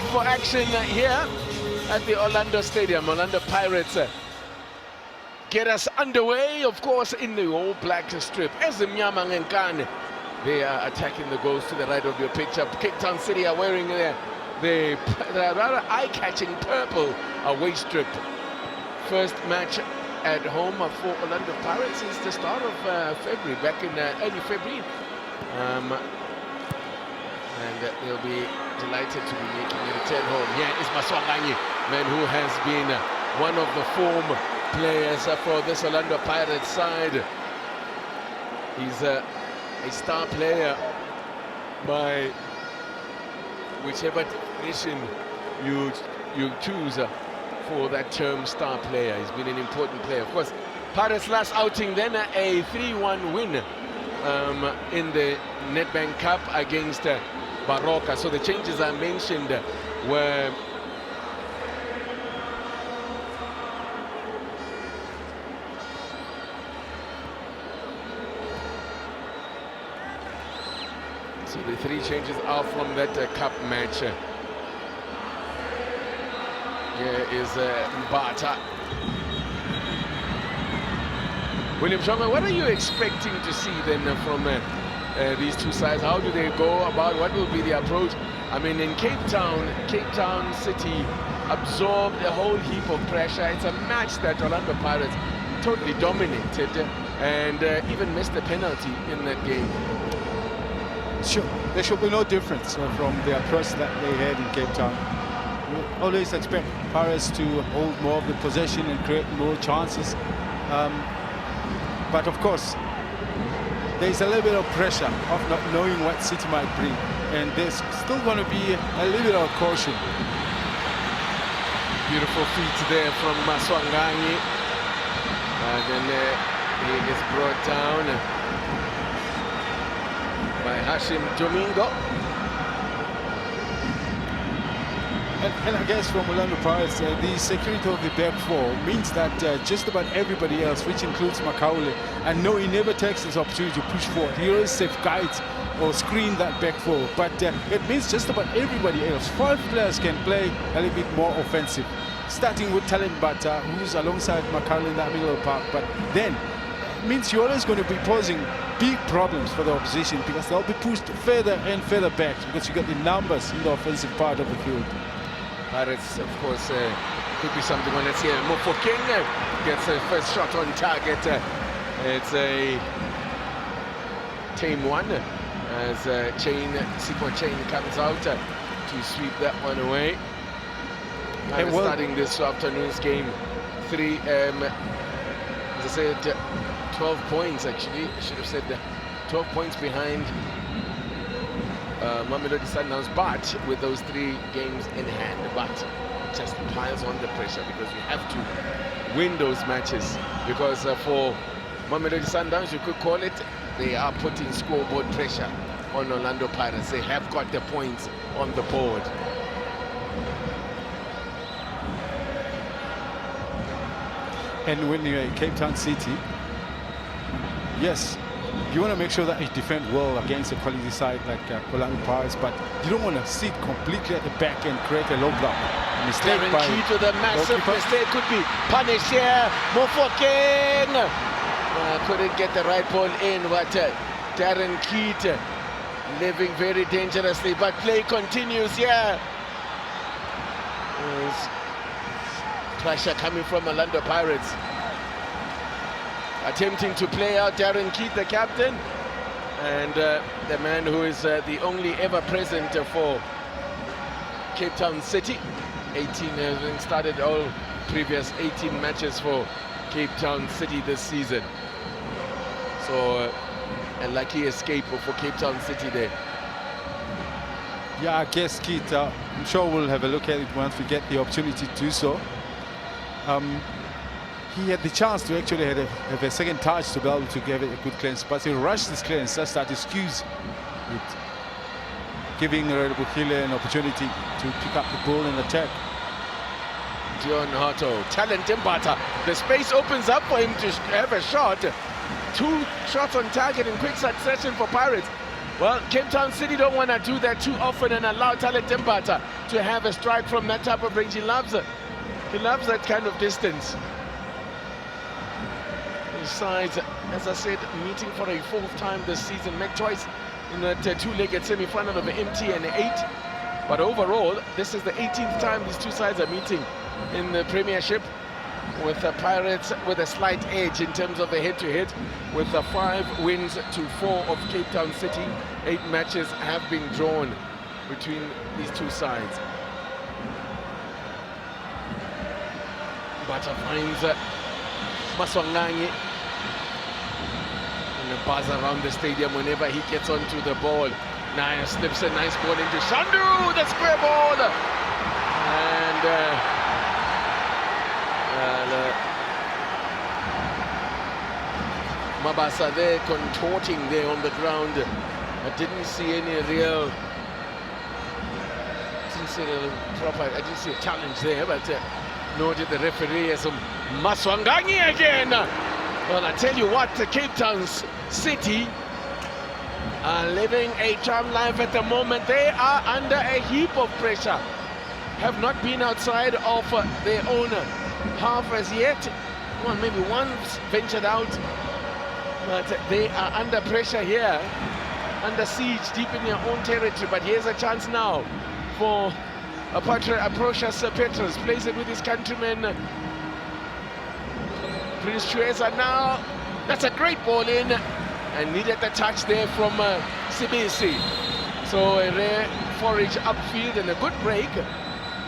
for action here at the Orlando Stadium. Orlando Pirates get us underway, of course, in the all-black strip. As the Mnyama Ngenkane, they are attacking the goals to the right of your picture. Cape Town City are wearing the rather eye-catching purple away strip. First match at home for Orlando Pirates since the start of February, back in early February. And they'll be delighted to be making a return home. Here is Maswanganyi, man who has been one of the form players for this Orlando Pirates side. He's a star player by whichever definition you choose for that term, star player. He's been an important player. Of course, Pirates' last outing then a 3-1 win in the Nedbank Cup against Baroka. So the changes I mentioned were so the three changes are from that cup match. Here is Mbata. William Shonga, what are you expecting to see then from these two sides? How do they go about? What will be the approach? I mean, in Cape Town City absorbed a whole heap of pressure. It's a match that Orlando Pirates totally dominated and even missed a penalty in that game. Sure, there should be no difference from the approach that they had in Cape Town. We always expect Pirates to hold more of the possession and create more chances. But of course, there's a little bit of pressure of not knowing what City might bring. And there's still going to be a little bit of caution. Beautiful feet there from Maswanganyi. And then he is brought down by Hashim Domingo. And I guess from Orlando Pirates, the security of the back four means that just about everybody else, which includes Makaule, and no, he never takes this opportunity to push forward. He always safeguards or screen that back four. But it means just about everybody else. 5 players can play a little bit more offensive, starting with Talent Mbata, who's alongside Makaule in that middle of the park. But then it means you're always going to be posing big problems for the opposition because they'll be pushed further and further back because you got the numbers in the offensive part of the field. Pirates, of course, could be something on. Let's hear Mofokeng gets a first shot on target. It's a tame one as Sipho Chain comes out to sweep that one away. And starting this afternoon's game, as I said, 12 points actually. I should have said 12 points behind Mamelodi Sundowns, but with those 3 games in hand, but just piles on the pressure because you have to win those matches. Because for Mamelodi Sundowns, you could call it, they are putting scoreboard pressure on Orlando Pirates. They have got the points on the board. And when you're in Cape Town City, yes, you want to make sure that you defend well against a quality side like Orlando Pirates, but you don't want to sit completely at the back and create a low block. Mistake by Key to the massive mistake could be punished here. Mofokeng couldn't get the right ball in, but Darren Keat living very dangerously, but play continues here. There's pressure coming from Orlando Pirates. Attempting to play out Darren Keat, the captain, and the man who is the only ever present for Cape Town City. 18 having started all previous 18 matches for Cape Town City this season. So a lucky escape for Cape Town City there. Yeah, I guess Keat, I'm sure we'll have a look at it once we get the opportunity to do so. He had the chance to actually have a second touch to be able to give it a good clearance, but he rushed this clearance, just started to excuse it, giving Bukile an opportunity to pick up the ball and attack. Dion Hato, Talent Mbata. The space opens up for him to have a shot. 2 shots on target in quick succession for Pirates. Well, Cape Town City don't want to do that too often and allow Talent Mbata to have a strike from that type of range. He loves it. He loves that kind of distance. His sides, as I said, meeting for a 4th time this season. Met twice in that two-legged semi-final of the MT and 8. But overall, this is the 18th time these two sides are meeting in the Premiership, with the Pirates with a slight edge in terms of the head-to-head, with the 5 wins to 4 of Cape Town City. 8 matches have been drawn between these two sides. Bata finds Maswanganyi and a buzz around the stadium whenever he gets onto the ball. Naya slips a nice ball into Shandu, the square ball, and Mabasa there contorting there on the ground. I didn't see any real, I didn't see a challenge there, but nor did the referee. As Maswanganyi again. Well, I tell you what, Cape Town City are living a charmed life at the moment. They are under a heap of pressure. Have not been outside of their own half as yet. Well, maybe once ventured out, but they are under pressure here, under siege, deep in their own territory. But here's a chance now for Aprochas Petrus. Plays it with his countryman Prince Chueza now. That's a great ball in, and needed the touch there from Sibisi. So a rare forage upfield and a good break,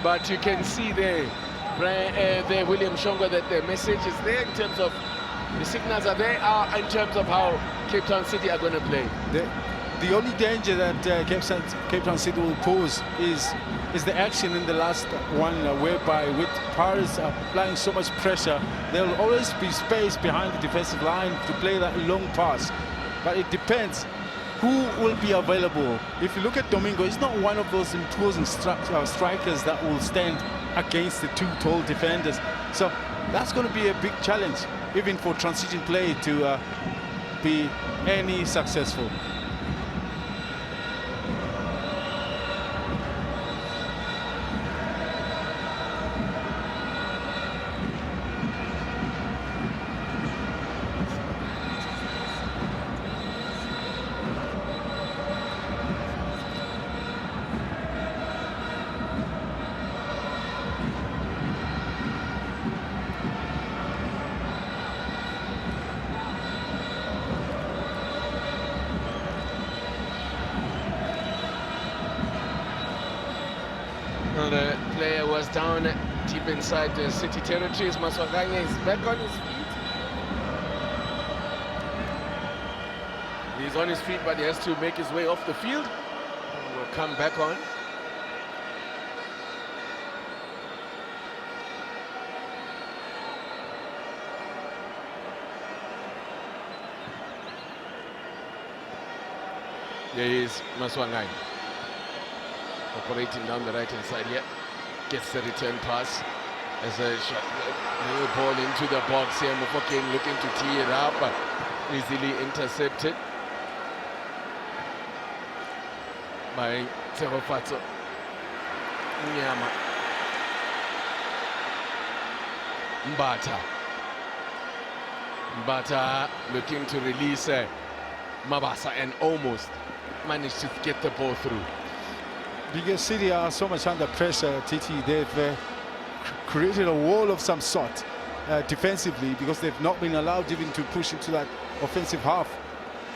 but you can see there, William Shongo, that the message is there in terms of the signals are there in terms of how Cape Town City are going to play. The only danger that Cape Town City will pose is the action in the last one, whereby with Pirates applying so much pressure, there will always be space behind the defensive line to play that long pass. But it depends who will be available. If you look at Domingo, he's not one of those imposing strikers that will stand against the 2 tall defenders. So that's going to be a big challenge, even for transition play to be any successful. The player was down deep inside the city territories. Maswanganyi is back on his feet. He's on his feet, but he has to make his way off the field. And will come back on. There is Maswanganyi, operating down the right-hand side here. Gets the return pass as a shot, ball into the box here. Mufokeng looking to tee it up, easily intercepted by Terofatso Nyama. Mbata looking to release Mabasa and almost managed to get the ball through. Because City are so much under pressure, TT, they've created a wall of some sort defensively, because they've not been allowed even to push into that offensive half.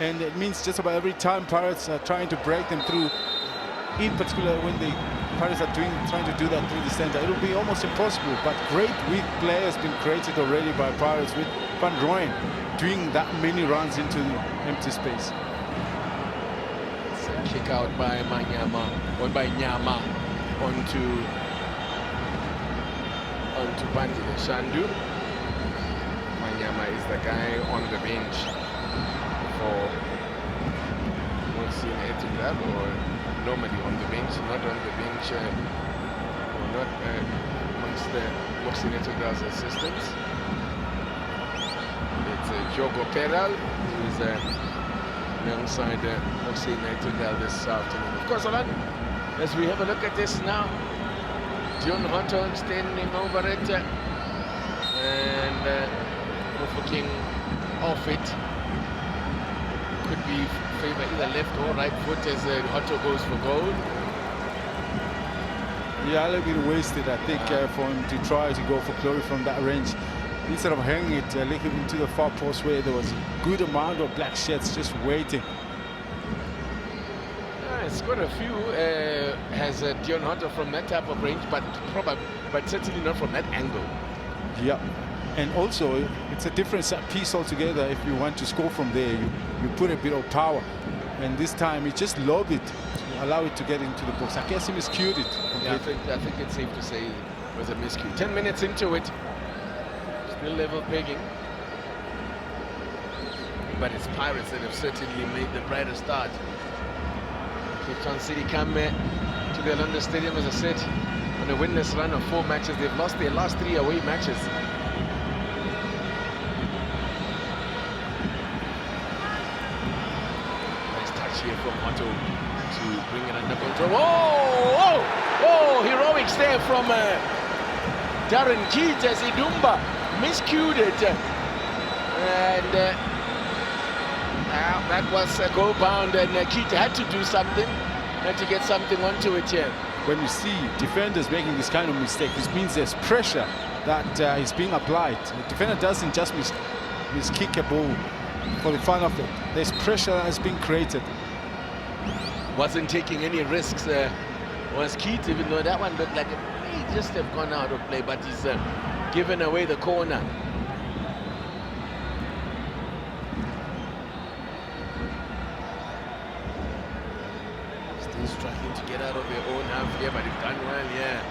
And it means just about every time Pirates are trying to break them through, in particular when the Pirates are trying to do that through the center, it'll be almost impossible. But great weak play has been created already by Pirates, with Van Rooyen doing that many runs into the empty space. Kick out by Nyama onto Bandile Shandu. Manyama is the guy on the bench for Mohsin Etugad, or normally on the bench, not on the bench, or not amongst the Mohsin Etugad's assistants. It's Jogo Peral, who is alongside Mohsin Etugad this afternoon. Of course, Alan, as we have a look at this now, Dion Hotto standing over it. And Mofokeng off it. Could be favor either left or right foot as Hotto goes for goal. Yeah, a little bit wasted, I think, for him to try to go for glory from that range. Instead of hanging it a little into the far post where there was a good amount of black sheds just waiting. It's got a few, has Dion Hotto from that type of range, but certainly not from that angle. Yeah, and also it's a different set piece altogether. If you want to score from there, you put a bit of power, and this time he just lobbed it to allow it to get into the box. I guess he miscued it. Yeah, I think it's safe to say it was a miscue. 10 minutes into it, still level pegging, but it's Pirates that have certainly made the brighter start. Cape Town City come to the London Stadium, as I said, on a winless run of 4 matches. They've lost their last 3 away matches. Nice touch here from Hotto to bring it under control. Whoa! Oh, heroics there from Darren Keats as Idumba miscued it. And that was a goal bound, and Keats had to do something, had to get something onto it here. When you see defenders making this kind of mistake, this means there's pressure that is being applied. The defender doesn't just miskick a ball for the fun of it. There's pressure that's being created. Wasn't taking any risks, was Keats, even though that one looked like it may just have gone out of play, but he's given away the corner. Still struggling to get out of their own half here, but they've done well, yeah.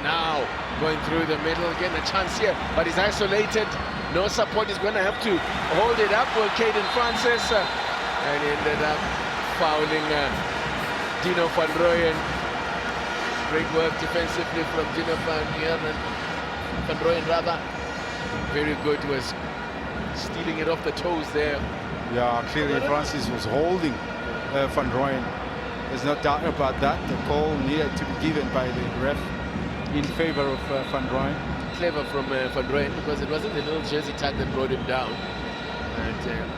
Now going through the middle, getting a chance here, but he's isolated. No support, he's going to have to hold it up. Well, Caden Francis, and he ended up fouling Dino van Rooyen. Great work defensively from Dino van Rooyen rather. Very good, was stealing it off the toes there. Yeah, clearly Francis was holding Van Rooyen. There's no doubt about that. The call needed to be given by the ref in favor of Van Rooyen. Clever from Van Rooyen, because it wasn't the little jersey tag that brought him down. And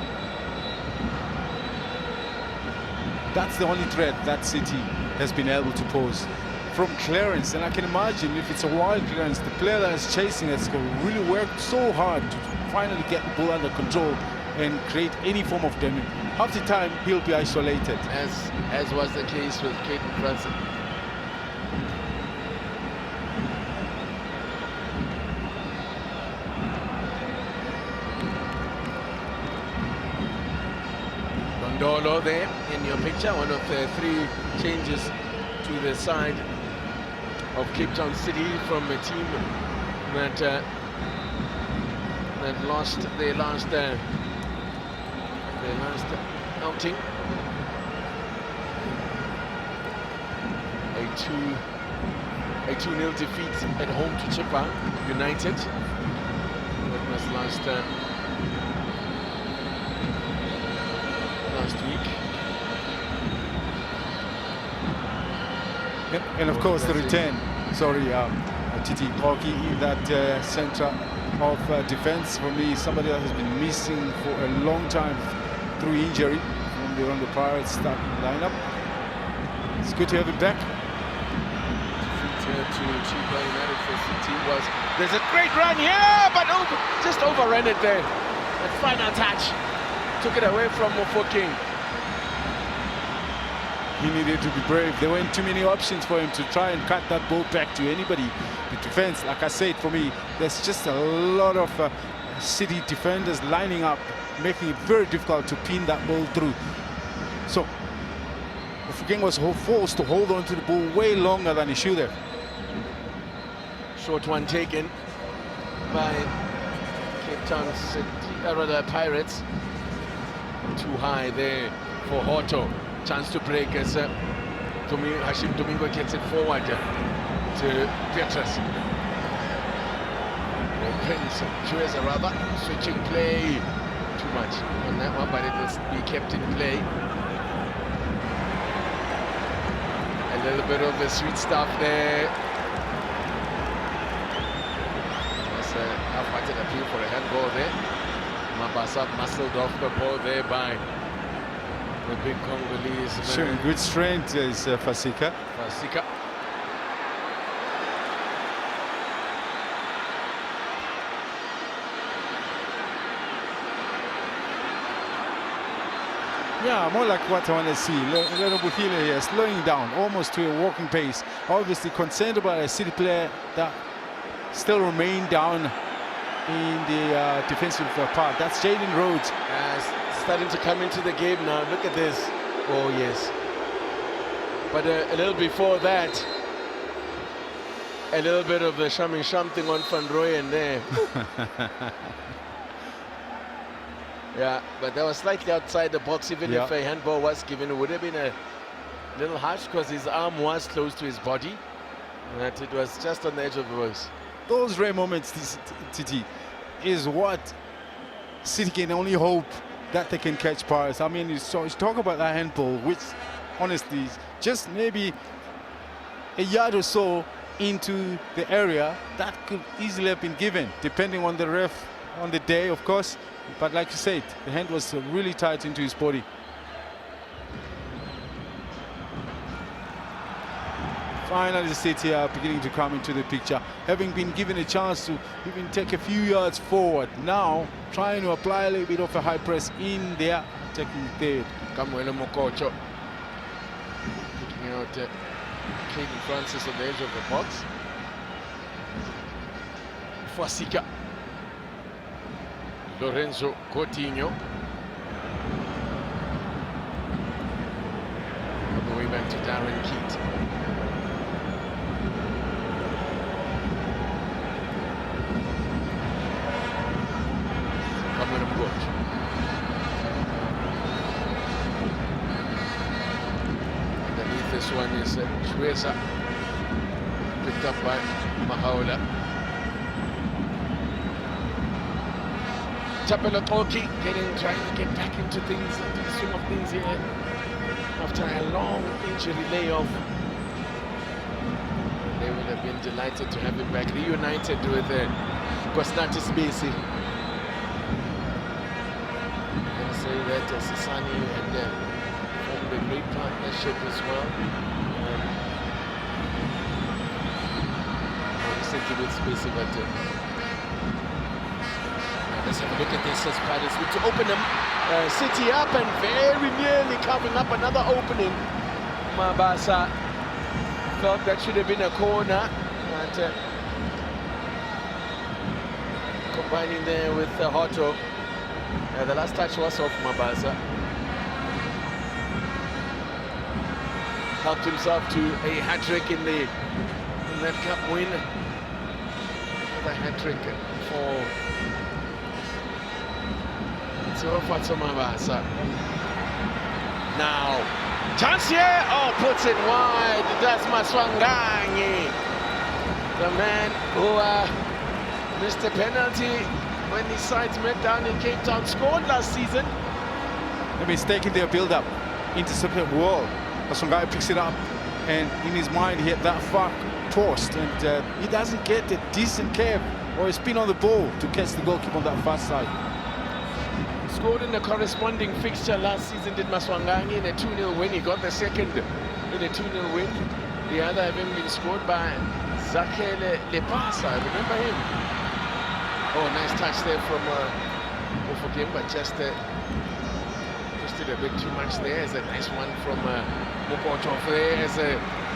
that's the only threat that City has been able to pose from clearance. And I can imagine if it's a wild clearance, the player that is chasing has really worked so hard to finally get the ball under control and create any form of damage. Half the time he'll be isolated, as was the case with Caden Francis. Dolo there in your picture, one of the 3 changes to the side of Cape Town City from a team that lost their last outing. A 2-0 defeat at home to Chippa United. That was last week. and of course the return, Titi Koki in that center of defense. For me, somebody that has been missing for a long time through injury from the Orlando Pirates starting lineup. It's good to have him back. To Chippa United for City was, there's a great run here, but just overran it there. The final touch took it away from Mofokeng. He needed to be brave. There weren't too many options for him to try and cut that ball back to anybody. The defense, like I said, for me, there's just a lot of City defenders lining up, making it very difficult to pin that ball through. So Mofokeng was forced to hold on to the ball way longer than he should have. Short one taken by Cape Town City, rather Pirates. Too high there for Hotto. Chance to break as Hashim Domingo gets it forward to Petrus. Prince Chueza rather switching play. Too much on that one, but it will be kept in play. A little bit of the sweet stuff there handball there. Mabasa muscled off the ball there by the big Congolese man. Showing good strength is Fasika. Fasika. Yeah, more like what I want to see. Little Buhile here, slowing down almost to a walking pace. Obviously concerned about a City player that still remain down in the defensive part. That's Jaden Rhodes. Starting to come into the game now. Look at this. Oh, yes. But a little before that, a little bit of the shamming thing on Van Rooyen there. Yeah, but that was slightly outside the box. Even if a handball was given, it would have been a little harsh because his arm was close to his body. That it was just on the edge of the box. Those rare moments, TT, is what City can only hope that they can catch Pirates. I mean, you talk about that handball, which honestly is just maybe a yard or so into the area that could easily have been given, depending on the ref on the day, of course. But like you said, the hand was really tight into his body. Finally, the City are beginning to come into the picture, having been given a chance to even take a few yards forward. Now, trying to apply a little bit of a high press in their attacking third. Kamuela Mokocho picking out Caden Francis on the edge of the box. Fasika. Lorenzo Coutinho. On the way back to Darren Keat. Cameron Goch. Underneath this one is Shweza. Picked up by Mahaula. Tapelotoki trying to get back into things, into the swing of things here after a long injury layoff. They would have been delighted to have him back, reunited with Cosnatis Bisi. And say that Sisani had formed a great partnership as well. Recently with Spacey, but let's have a look at this as Pirates look to open them City up and very nearly carving up another opening. Mabasa thought that should have been a corner, but combining there with Hoto. The last touch was off Mabasa. Helped himself to a hat-trick in that cup win. Another hat-trick for Mabasa. Now, chance here. Oh, puts it wide. That's Maswanganyi, the man who missed a penalty when his sides met down in Cape Town. Scored last season. A mistake in their build-up, intercepted wall. Maswanganyi picks it up, and in his mind he had that far post, and he doesn't get a decent curve or a spin on the ball to catch the goalkeeper on that far side. Scored in the corresponding fixture last season, did Maswanganyi, in a 2-0 win. He got the second in a 2-0 win. The other having been scored by Zakele Lepasa. Remember him? Oh, nice touch there from Ofokim, but just did a bit too much there. It's a nice one from Mokocho there.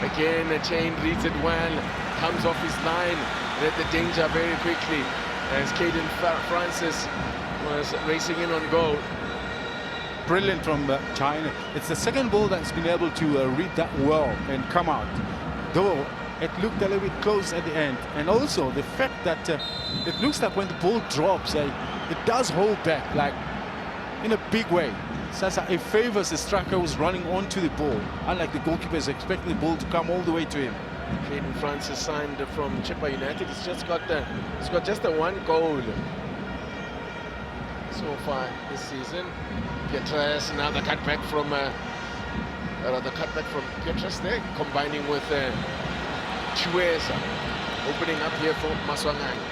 Again, a chain reads it well, comes off his line, read the danger very quickly as Caden Francis was racing in on goal. Brilliant from China. It's the second ball that's been able to read that well and come out. Though it looked a little bit close at the end. And also the fact that it looks like when the ball drops, it does hold back, like in a big way. So it favors the striker who's running onto the ball, unlike the goalkeeper is expecting the ball to come all the way to him. Caden Francis signed from Chippa United. He's got just the one goal so far this season. Pietrus, another cutback from Pietrus there, combining with Chiweza, opening up here for Maswanganyi.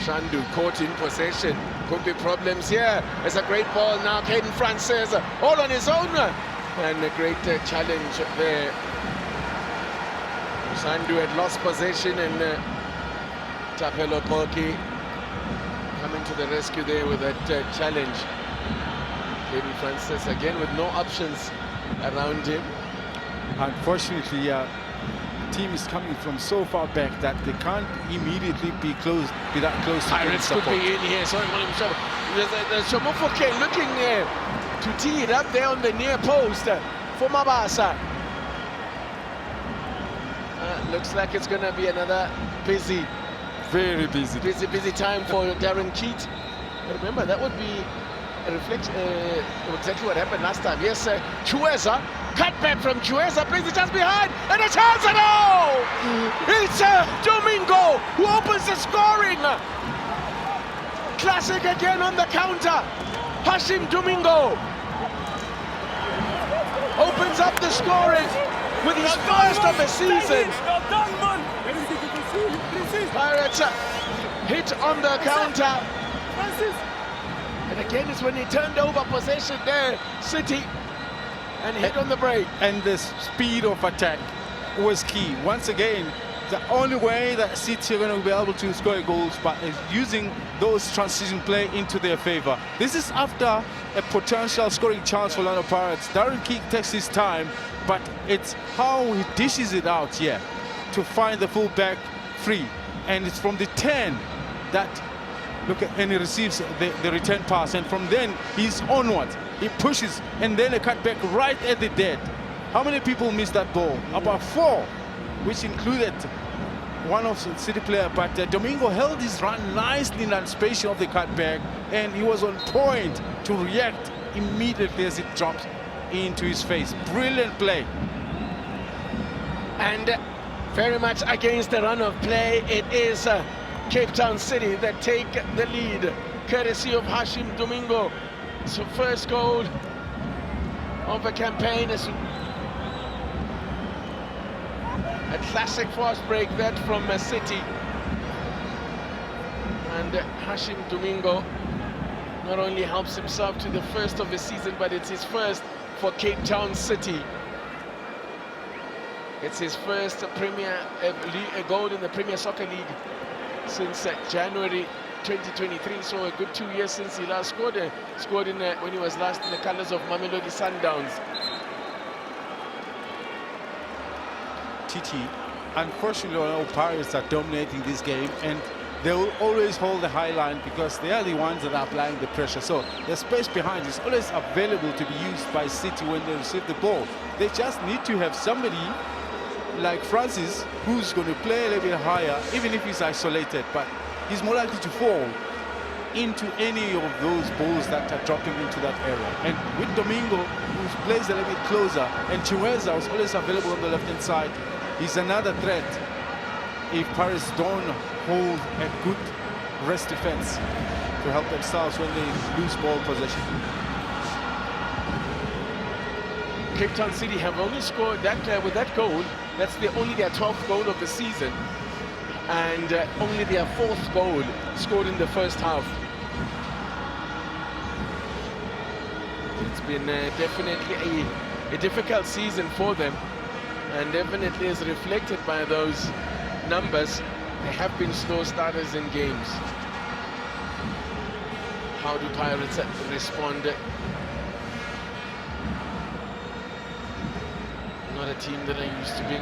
Shandu caught in possession. Could be problems here. It's a great ball now. Caden Francis all on his own. And a great challenge there. Shandu had lost possession, and Thapelo Koki coming to the rescue there with that challenge. Caden Francis again with no options around him. Unfortunately, the team is coming from so far back that they can't immediately be that close to Pirates could be in here. Sorry, there's Shomofoke looking to tee it up there on the near post for Mabasa. Looks like it's going to be another very busy time for Darren Keat. Remember, that would be a reflection exactly what happened last time. Yes, Chueza, cut back from Chueza, plays it just behind, and a chance at all! It's Domingo who opens the scoring. Classic again on the counter. Hashim Domingo opens up the scoring with his first of the season. Pirates hit on the counter. And again, it's when he turned over possession there, City, and hit on the break. And the speed of attack was key. Once again, the only way that City are going to be able to score goals but is using those transition play into their favor. This is after a potential scoring chance for Orlando Pirates. Darren Keat takes his time, but it's how he dishes it out here to find the fullback free. And it's from the 10 that and he receives the return pass, and from then he's onwards. He pushes, and then a cutback right at the dead. How many people missed that ball? About 4, which included one of the City player. But Domingo held his run nicely in anticipation of the cutback, and he was on point to react immediately as it dropped into his face. Brilliant play. And very much against the run of play, it is Cape Town City that take the lead, courtesy of Hashim Domingo. So first goal of the campaign is a classic fast break that from City. And Hashim Domingo not only helps himself to the first of the season, but it's his first for Cape Town City. It's his first Premier goal in the Premier Soccer League since January 2023, so a good 2 years since he last scored. Scored in when he was last in the colours of Mamelodi Sundowns. TT, unfortunately, our Pirates are dominating this game, and they will always hold the high line because they are the ones that are applying the pressure. So the space behind is always available to be used by City when they receive the ball. They just need to have somebody like Francis who's going to play a little bit higher, even if he's isolated, but he's more likely to fall into any of those balls that are dropping into that area. And with Domingo, who plays a little bit closer, and Chiweza was always available on the left-hand side, he's another threat if Paris don't hold a good rest defense to help themselves when they lose ball possession. Cape Town City have only scored that with that goal. That's only their 12th goal of the season, and only their 4th goal scored in the first half. It's been definitely a difficult season for them, and definitely is reflected by those numbers. They have been slow starters in games. How do Pirates respond? Not a team that I used to be.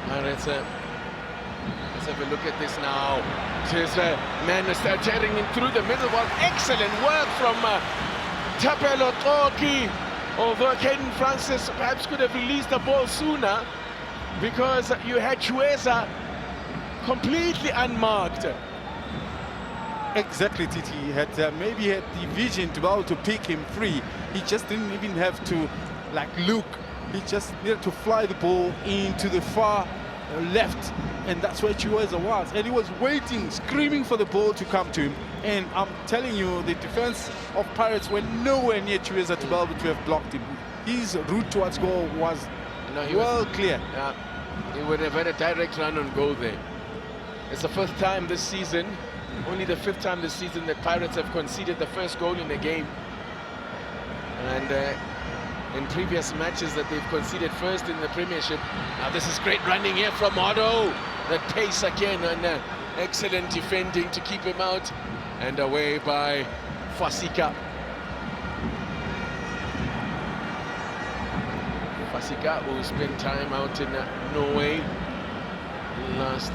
Pirates, let's have a look at this now. There's a man tearing in through the middle. Well, excellent work from Thapelo Koki. Although Caden Francis perhaps could have released the ball sooner, because you had Chueza completely unmarked. Exactly, Titi. He had maybe had the vision to be able to pick him free. He just didn't even have to look. He just needed to fly the ball into the far left, and that's where Chiweza was. And he was waiting, screaming for the ball to come to him, And I'm telling you, the defense of Pirates were nowhere near Chiweza to be able to have blocked him. His route towards goal was clear. Yeah, he would have had a direct run on goal there. It's the first time this season, only the 5th time this season that Pirates have conceded the first goal in a game. And in previous matches that they've conceded first in the Premiership. Now this is great running here from Otto. That pace again, and excellent defending to keep him out. And away by Fasika. Fasika, who spent time out in Norway last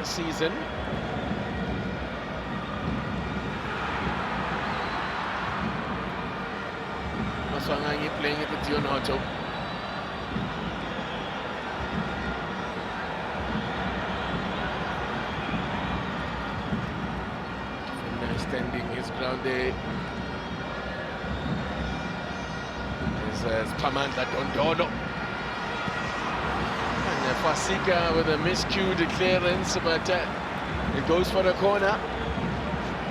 season. Maswanganyi playing it with Dion Otto. Standing his ground there is Pamanda Dondono. And Fasika with a miscued clearance, but it goes for the corner.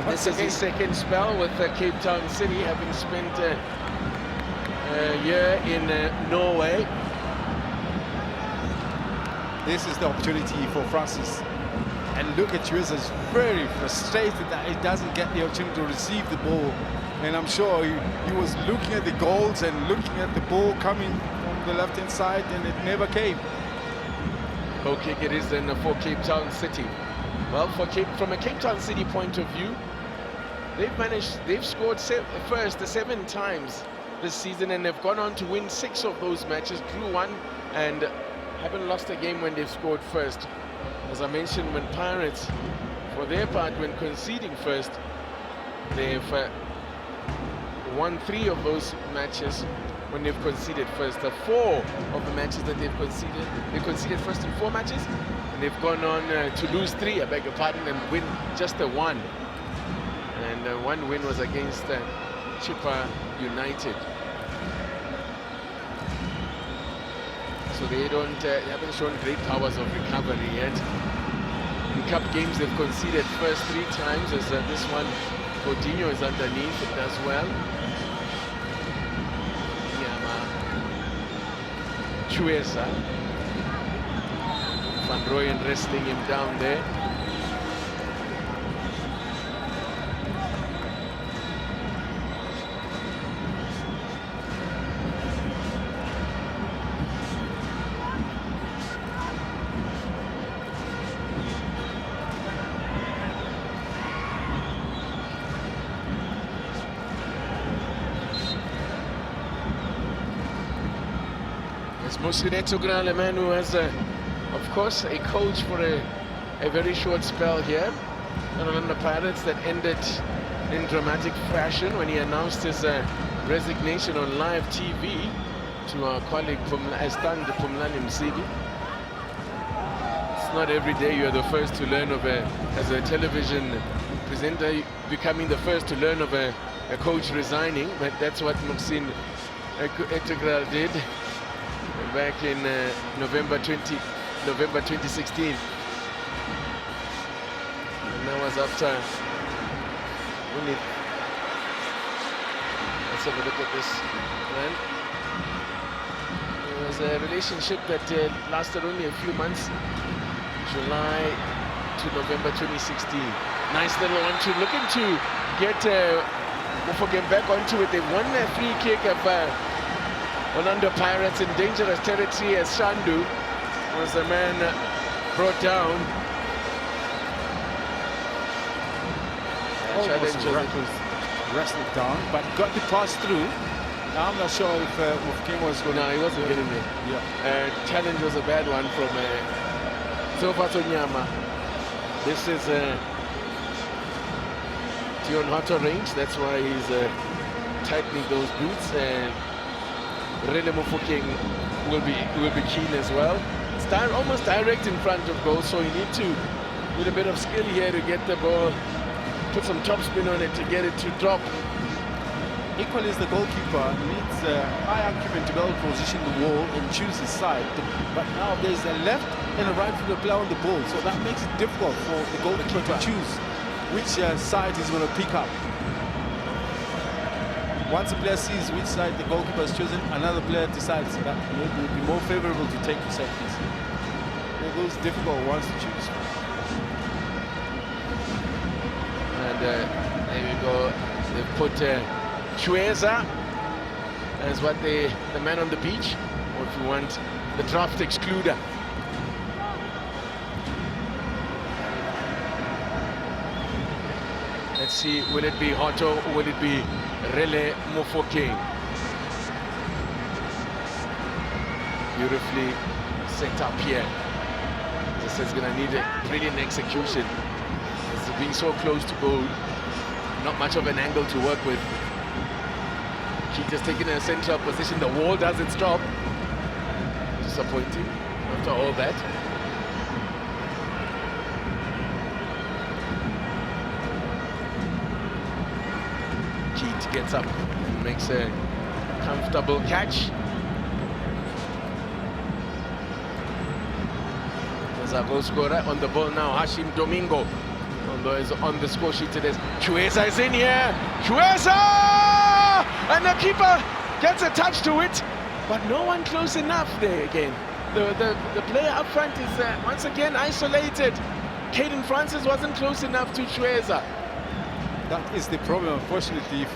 This is his second spell with Cape Town City, having spent a year in Norway. This is the opportunity for Francis. And look at Chiweza's very frustrated that he doesn't get the opportunity to receive the ball. And I'm sure he was looking at the goals and looking at the ball coming from the left-hand side, and it never came. Goal kick it is then for Cape Town City. Well, from a Cape Town City point of view, they've scored 7 times this season, and they've gone on to win 6 of those matches, drew 1, and haven't lost a game when they've scored first. As I mentioned, when Pirates, for their part, when conceding first, they've won 3 of those matches when they've conceded first. 4 of the matches that they've conceded, they conceded first in 4 matches, and they've gone on to lose 3, I beg your pardon, and win just 1. And 1 win was against Chippa United. So they haven't shown great powers of recovery yet. In cup games, they've conceded first 3 times, as this one, Coutinho is underneath, it does well. Chiweza. Van Rooyen wrestling him down there. Musire Tugral, a man who has, of course, a coach for a very short spell here. Orlando Pirates that ended in dramatic fashion when he announced his resignation on live TV to our colleague Stand Pumlani Msibi. It's not every day you're the first to learn of as a television presenter, becoming the first to learn of a coach resigning, but that's what Muhsin Tugral did back in November 2016. And that was after only, let's have a look at this man. It was a relationship that lasted only a few months, July to November 2016. Nice little one to looking to get Mofokeng back onto it. They won their free kick of Orlando Pirates in dangerous territory, as Shandu was the man brought down. Almost wrestled down, but got the pass through. Now I'm not sure if Mofokeng was going to... No, he wasn't getting there. Yeah. Challenge was a bad one from Zofato Nyama. This is Dion Otto range, that's why he's tightening those boots, and Rele Mofokeng will be keen as well. It's almost direct in front of goal, so you need to, with a bit of skill here, to get the ball, put some top spin on it to get it to drop. Equally as the goalkeeper needs high acumen to be able to position the wall and choose his side. But now there's a left and a right footed player on the ball, so that makes it difficult for the goalkeeper to choose. which side he's going to pick up. Once the player sees which side the goalkeeper has chosen, another player decides that maybe it would be more favorable to take the set piece. They're those difficult ones to choose. And there we go. They put Chueza as what the man on the beach, or if you want, the draft excluder. Let's see, will it be Hotto or will it be Rele Mofokeng? Beautifully set up here. This is going to need a brilliant execution. It's being so close to goal. Not much of an angle to work with. Keita's taking a central position. The wall doesn't stop. Disappointing after all that. Keita gets up and makes a comfortable catch. There's our goal scorer on the ball now, Hashim Domingo. Although is on the score sheet today. Chueza is in here. Chueza! And the keeper gets a touch to it, but no one close enough there again. The player up front is once again isolated. Caden Francis wasn't close enough to Chueza. That is the problem, unfortunately, if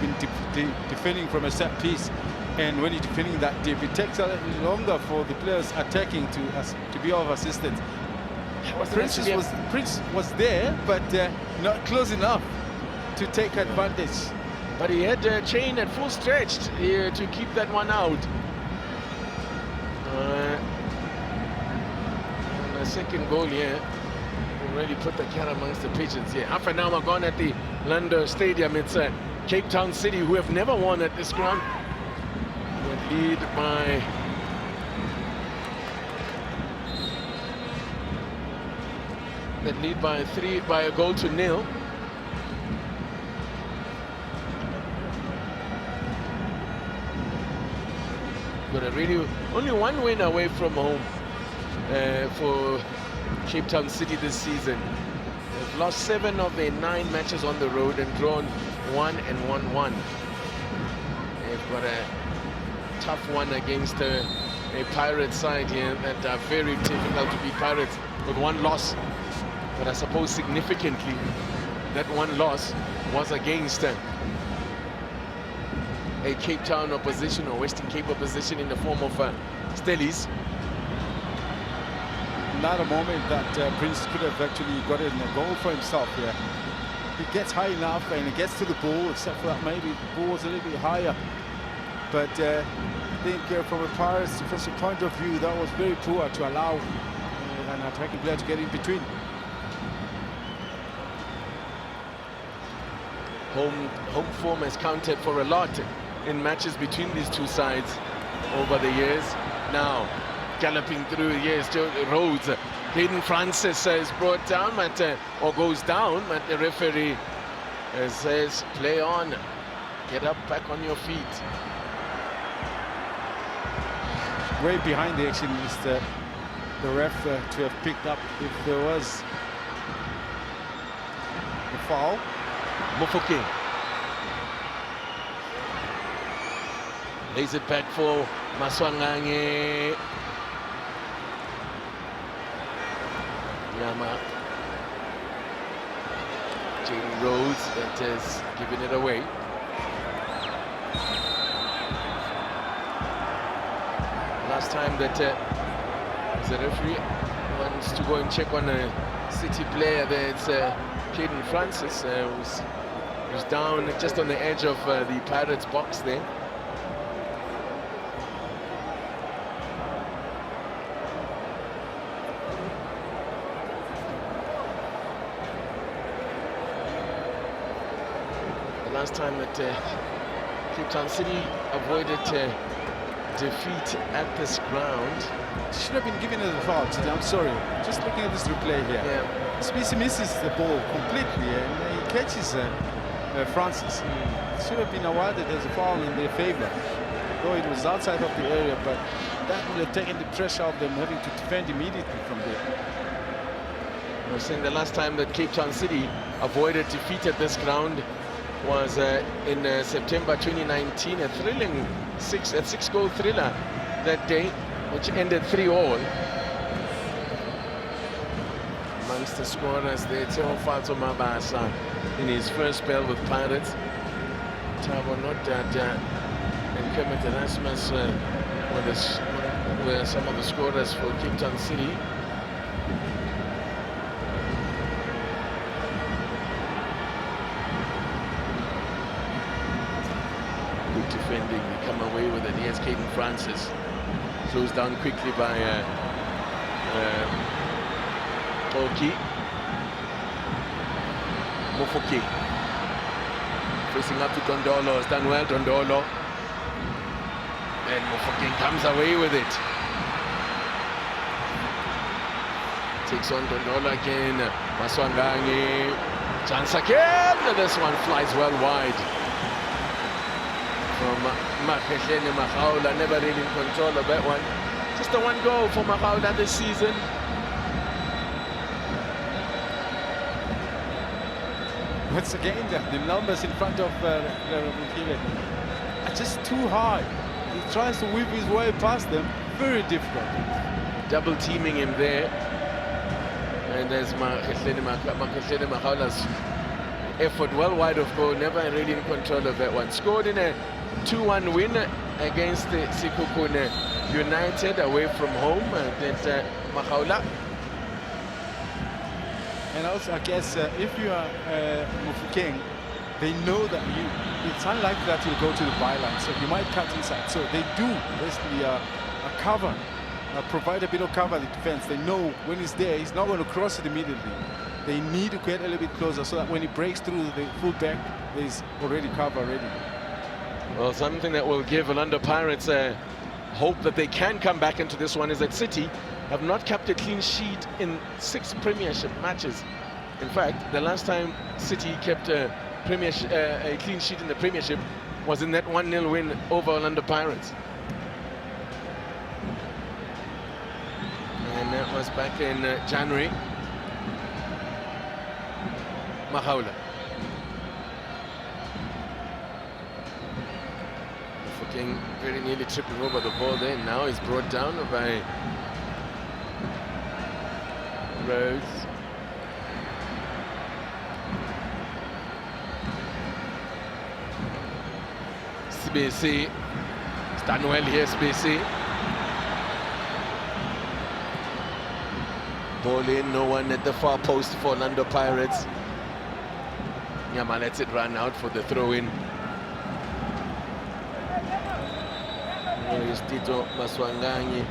you've been defending from a set piece. And when you're defending that deep, it takes a little longer for the players attacking to be of assistance. Prince was there, but not close enough to take advantage. But he had Chain at full stretched here to keep that one out. And the second goal here really put the cat amongst the pigeons here. Half an hour gone at the London Stadium. It's Cape Town City, who have never won at this ground. Lead by by a goal to nil. But only one win away from home for Cape Town City this season. They've lost 7 of their 9 matches on the road and drawn 1 and won 1. They've got a tough one against a Pirates side here that are very difficult to beat. Pirates with 1 loss. But I suppose significantly, that 1 loss was against a Cape Town opposition or Western Cape opposition in the form of Stellies. Not a moment that Prince could have actually gotten a goal for himself here. He gets high enough and he gets to the ball, except for that maybe the ball was a little bit higher. But I think from a Pirates defensive point of view, that was very poor to allow an attacking player to get in between. Home form has counted for a lot in matches between these two sides over the years. Now, galloping through, yes, Rhodes. Caden Francis is brought down, or goes down, but the referee says, play on, get up, back on your feet. Way behind the action is the ref to have picked up if there was a foul. Mofokeng lays it back for Maswanganyi. Yama. Jaden Rhodes that is giving it away. Last time that the referee wants to go and check on a City player there, it's Caden Francis who's down just on the edge of the Pirates box there. The last time that Cape Town City avoided defeat at this ground. Should have been given a foul today, I'm sorry. Just looking at this replay here. Yeah. Spacey misses the ball completely and he catches Francis. Should have been awarded as a foul in their favor. Though it was outside of the area, but that would have taken the pressure off them having to defend immediately from there. I was saying the last time that Cape Town City avoided defeat at this ground was in September 2019, a thrilling six-goal thriller that day, which ended 3-all. Amongst the scorers there, Teofato Mabasa in his first spell with Pirates. Thabo Nodada and Kermit Erasmus were some of the scorers for Cape Town City. Good defending, they come away with it. Here's Caden Francis, closed down quickly by Oki. Mofoki facing up to Dondolo, has done well, Dondolo. And Mofoki comes away with it. Takes on Dondolo again, Maswanganyi, chance again, and this one flies well wide. From Makhehleni Makhaula, never really in control of that one. Just the one goal for Makhaula this season. Once again, the numbers in front of Mukile are just too high. He tries to whip his way past them, very difficult. Double teaming him there. And there's Makhehleni Makhaula's effort well wide of goal, never really in control of that one. Scored in a 2-1 win against the Sekhukhune United away from home at Makhaula. And also, I guess, if you are Mofokeng, they know that it's unlikely that you'll go to the byline, so you might cut inside. So they do basically a cover, provide a bit of cover to the defense. They know when he's there, he's not going to cross it immediately. They need to get a little bit closer so that when he breaks through the full back, there's already cover already. Well, something that will give Orlando Pirates hope that they can come back into this one is that City have not kept a clean sheet in 6 Premiership matches. In fact, the last time City kept a clean sheet in the Premiership was in that 1-0 win over Orlando Pirates. And that was back in January. Makhaula. Mofokeng very nearly tripping over the ball there. Now he's brought down by Rhodes. SBC. It's done well here, SBC. Ball in, no one at the far post for Orlando Pirates. Nyama lets it run out for the throw-in. Here's Tito Maswanganyi.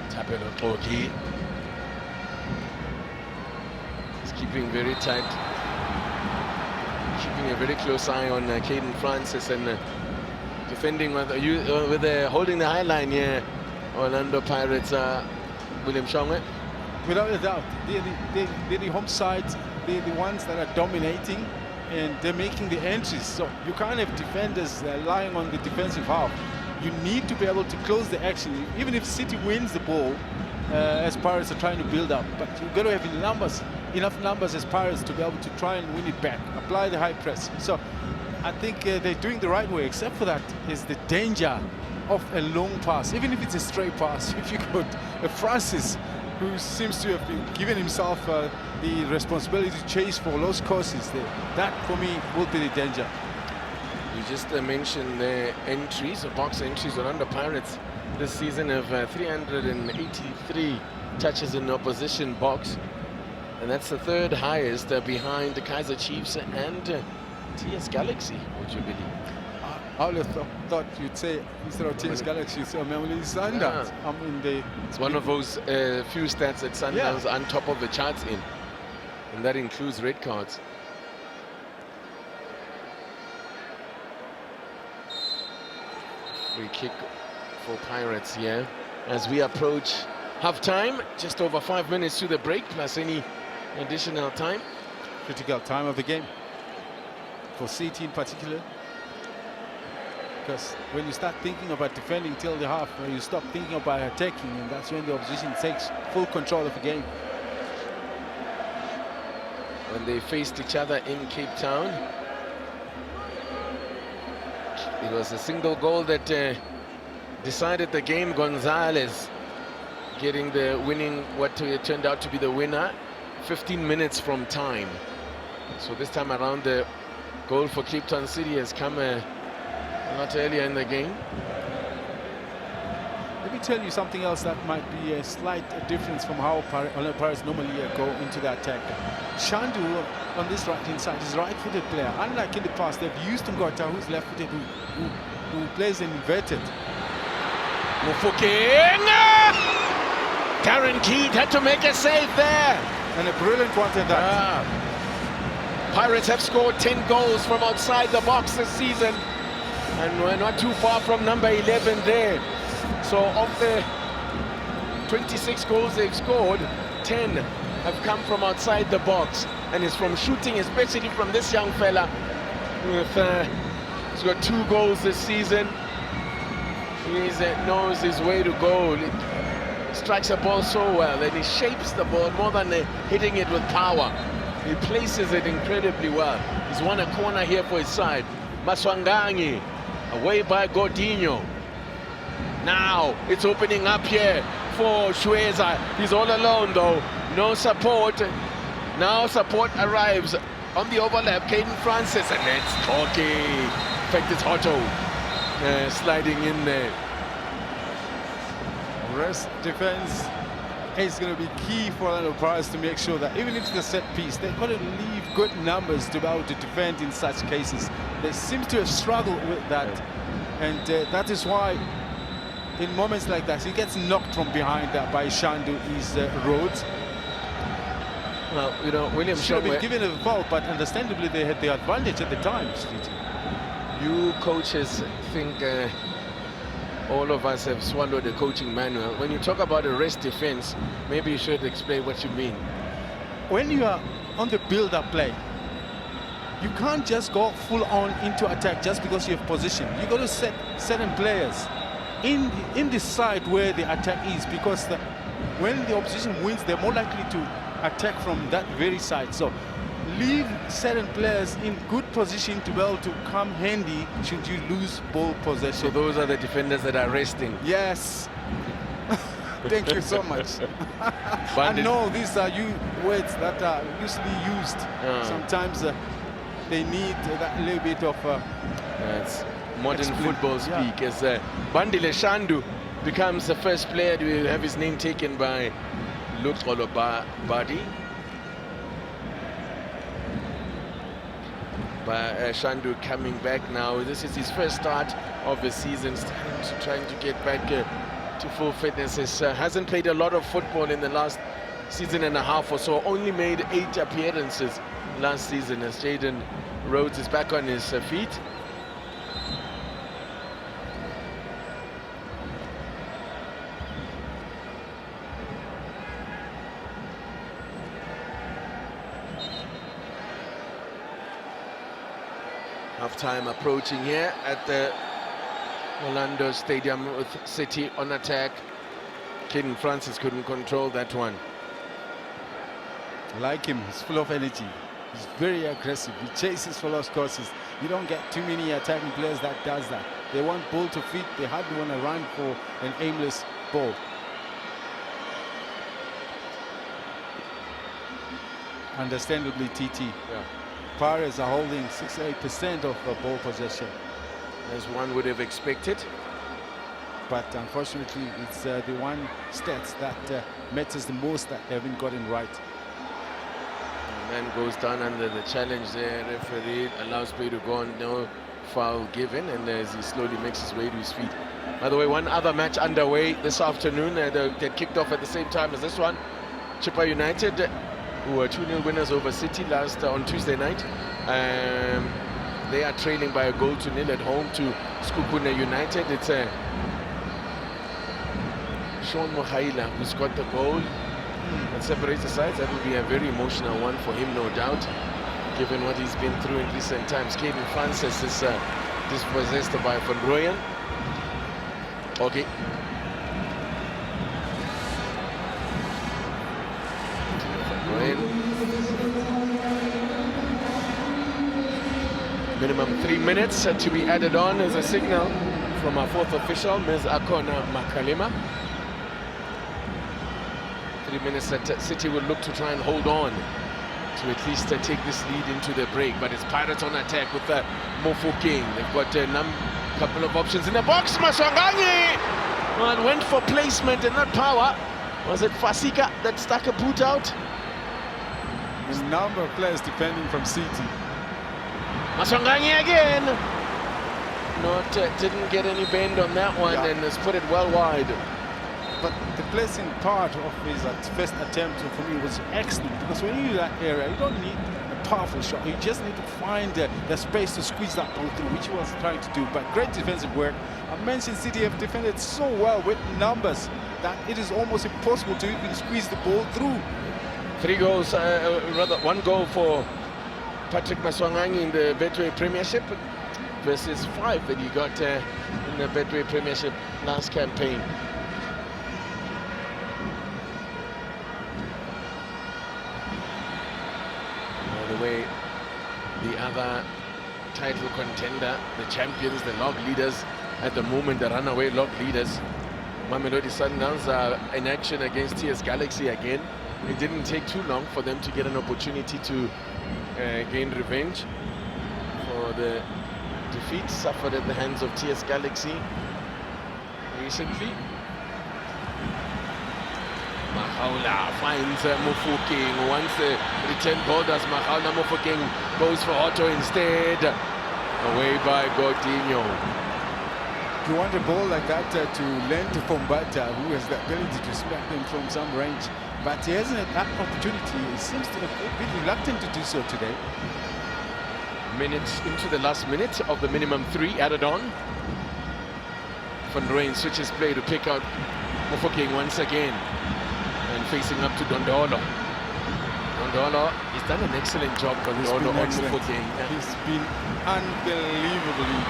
Tapelo Toki. He's keeping very tight. Keeping a very close eye on Caden Francis and defending with holding the high line here. Orlando Pirates, William Shongwe. Without a doubt, they're the home side. They're the ones that are dominating, and they're making the entries. So you can't have defenders lying on the defensive half. You need to be able to close the action, even if City wins the ball, as Pirates are trying to build up. But you've got to have enough numbers as Pirates to be able to try and win it back, apply the high press. So I think they're doing the right way, except for that is the danger of a long pass, even if it's a straight pass. If you got Francis, who seems to have been given himself the responsibility to chase for lost courses there, that for me will be the danger. You just mentioned the entries, the box entries Orlando Pirates this season of 383 touches in the opposition box, and that's the 3rd highest behind the Kaizer Chiefs and TS Galaxy, would you believe? I would have thought you'd say, instead of TS Galaxy, you'd say Mamelodi Sundowns. Yeah. I mean, it's one of those few stats that Sundowns on top of the charts in, and that includes red cards. Free kick for Pirates here as we approach half-time, just over 5 minutes to the break, plus any additional time. Critical time of the game. for City in particular. Because when you start thinking about defending till the half, you stop thinking about attacking, and that's when the opposition takes full control of the game. When they faced each other in Cape Town, it was a single goal that decided the game. Gonzalez getting the winning, what turned out to be the winner, 15 minutes from time. So this time around, the goal for Cape Town City has come a lot earlier in the game. Let me tell you something else that might be a slight difference from how Orlando Pirates normally go into the attack. Shandu on this right-hand side is a right-footed player. Unlike in the past, they've used Ngota, who's left-footed, who plays inverted. Mufokeng! Karen Keith had to make a save there. And a brilliant one at that. Pirates have scored 10 goals from outside the box this season. And we're not too far from number 11 there. So of the 26 goals they've scored, 10 have come from outside the box. And it's from shooting, especially from this young fella. He's got 2 goals this season. He knows his way to goal. He strikes a ball so well, and he shapes the ball more than hitting it with power. He places it incredibly well. He's won a corner here for his side. Maswanganyi, away by Godinho. Now it's opening up here for Shweza. He's all alone though, no support. Now support arrives on the overlap. Caden Francis, and it's Koki. In fact, it's Otto sliding in there. Rest defense is going to be key for Orlando Pirates to make sure that even if it's the set piece, they've got to leave good numbers to be able to defend in such cases. They seem to have struggled with that, and that is why in moments like that he gets knocked from behind by Shandu Rhodes. Well, you know, William should have been given a foul, but understandably they had the advantage at the time. You coaches think all of us have swallowed the coaching manual. When you talk about a rest defense, maybe you should explain what you mean. When you are on the build-up play, you can't just go full on into attack just because you have position. You got to set certain players in the side where the attack is, because when the opposition wins, they're more likely to attack from that very side. So leave certain players in good position to be able to come handy should you lose ball possession. So those are the defenders that are resting. Yes. Thank you so much. I know these are words that are usually used. Sometimes they need that little bit of that's modern football speak. As Bandile Shandu becomes the first player to have his name taken by Luxolo Badi. Shandu coming back now. This is his first start of the season, trying to get back to full fitness. He hasn't played a lot of football in the last season and a half or so, only made 8 appearances last season, as Jaden Rhodes is back on his feet. Half-time approaching here at the Orlando Stadium with City on attack. Caden Francis couldn't control that one. I like him, he's full of energy. He's very aggressive, he chases for lost causes. You don't get too many attacking players that does that. They want ball to feet, they hardly want to run for an aimless ball. Understandably, TT. Yeah. Pirates are holding 68% of ball possession, as one would have expected. But unfortunately, it's the one stats that matters the most that they haven't gotten right. The man goes down under the challenge there. Referee allows play to go on, no foul given, and as he slowly makes his way to his feet. By the way, one other match underway this afternoon that kicked off at the same time as this one. Chippa United, who were 2-0 winners over City on Tuesday night. They are trailing by a goal to nil at home to Skukune United. It's Sean Mohaila who's got the goal that separates the sides. That will be a very emotional one for him, no doubt. given what he's been through in recent times. Caden Francis is dispossessed by Van Rooyen. Okay. Minimum 3 minutes to be added on as a signal from our fourth official, Ms. Akona Makalima. 3 minutes that City will look to try and hold on to at least take this lead into the break. But it's Pirates on attack with Mofokeng. They've got a couple of options in the box. Maswanganyi! Well, it went for placement and not power. Was it Fasika that stuck a boot out? A number of players defending from City. Maswanganyi again. Didn't get any bend on that one, and has put it well wide. But the placing part of his first attempt for me was excellent, because when you're in that area, you don't need a powerful shot. You just need to find the space to squeeze that ball through, which he was trying to do. But great defensive work. I mentioned City have defended so well with numbers that it is almost impossible to even squeeze the ball through. 3 goals, rather 1 goal for Patrick Maswanganyi in the Betway Premiership versus 5 that he got in the Betway Premiership last campaign. By the way, the other title contender, the champions, the log leaders at the moment, the runaway log leaders, Mamelodi Sundowns, are in action against TS Galaxy again. It didn't take too long for them to get an opportunity to gain revenge for the defeat suffered at the hands of TS Galaxy recently. Makhaula finds Mofokeng. Once the return ball does Makhaula, Mofokeng goes for Otto instead. Away by Godinho. You want a ball like that to lend to Fombata, who has the ability to smack them from some range. But he hasn't had that opportunity. He seems to be a bit reluctant to do so today. Minutes into the last minute of the minimum 3 added on. Van Rooyen switches play to pick out Mofokeng once again. And facing up to Dondolo. Dondolo, he's done an excellent job, Dondolo, on Mofokeng. Yeah. He's been unbelievably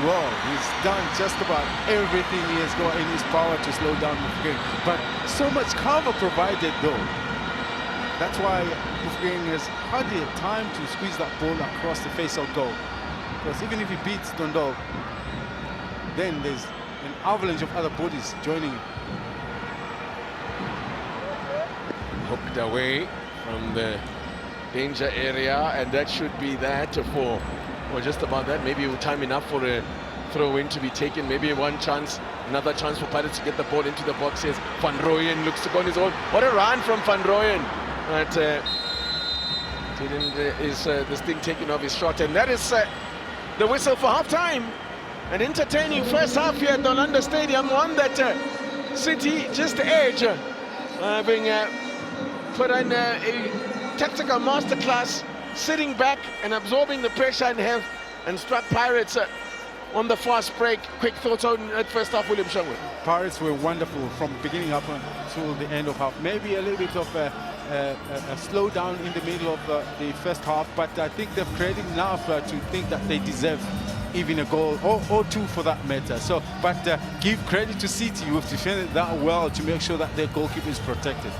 well. He's done just about everything he has got in his power to slow down Mofokeng. But so much cover provided, though. That's why Mofokeng has hardly had time to squeeze that ball across the face of goal. Because even if he beats Dondolo, then there's an avalanche of other bodies joining him. Hooked away from the danger area, and that should be that for, or just about that, maybe time enough for a throw-in to be taken. Maybe one chance, another chance for Pirates to get the ball into the boxes. Van Rooyen looks to go on his own. What a run from Van Rooyen! But this thing taking off his shot, and that is the whistle for half-time. An entertaining first half here at Orlando Stadium, one that City just edge, having put in a tactical masterclass, sitting back and absorbing the pressure and struck Pirates on the fast break. Quick thoughts on that first half, William Shangwe? Pirates were wonderful from beginning up until the end of half. Maybe a little bit of a slowdown in the middle of the first half, but I think they've created enough to think that they deserve even a goal or 2 for that matter. So, but give credit to City, who have defended that well to make sure that their goalkeeper is protected.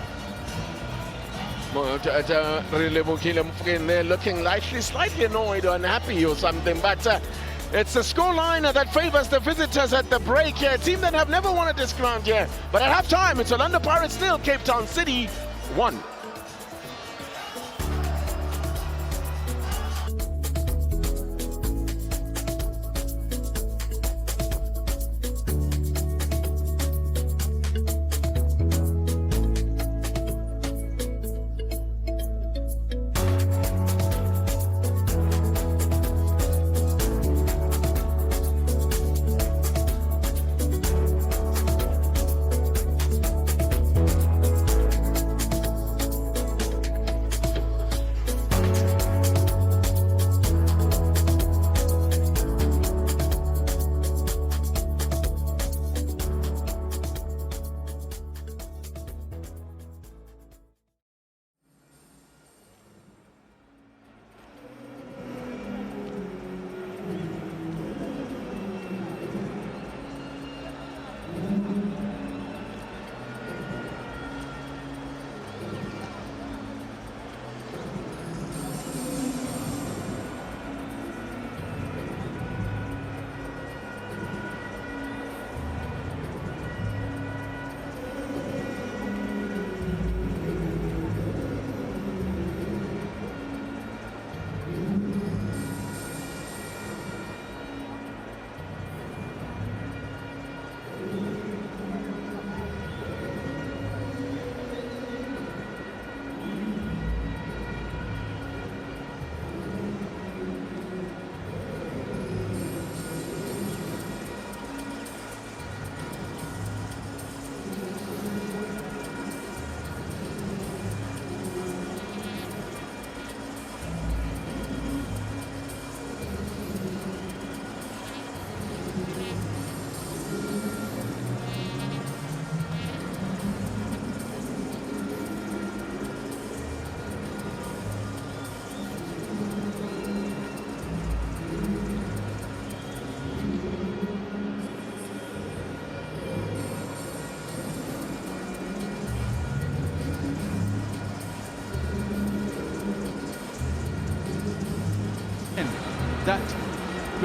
They're looking slightly annoyed or unhappy or something, but it's the scoreline that favors the visitors at the break here. A team that have never won at this ground here, but at half-time, it's Orlando Pirates nil, Cape Town City 1.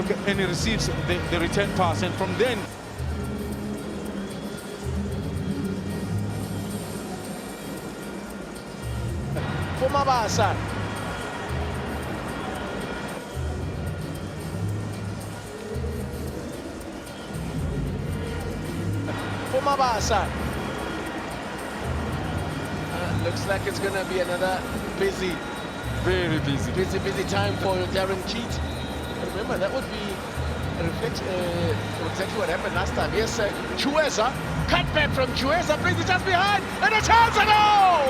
Look, and he receives the return pass, and from then for Mabasa. For Mabasa. Looks like it's going to be another busy, very busy time for Darren Keat. Remember, that would be a reflection of exactly what happened last time. Yes, Chueza, cut back from Chueza, brings it just behind, and a chance, and oh!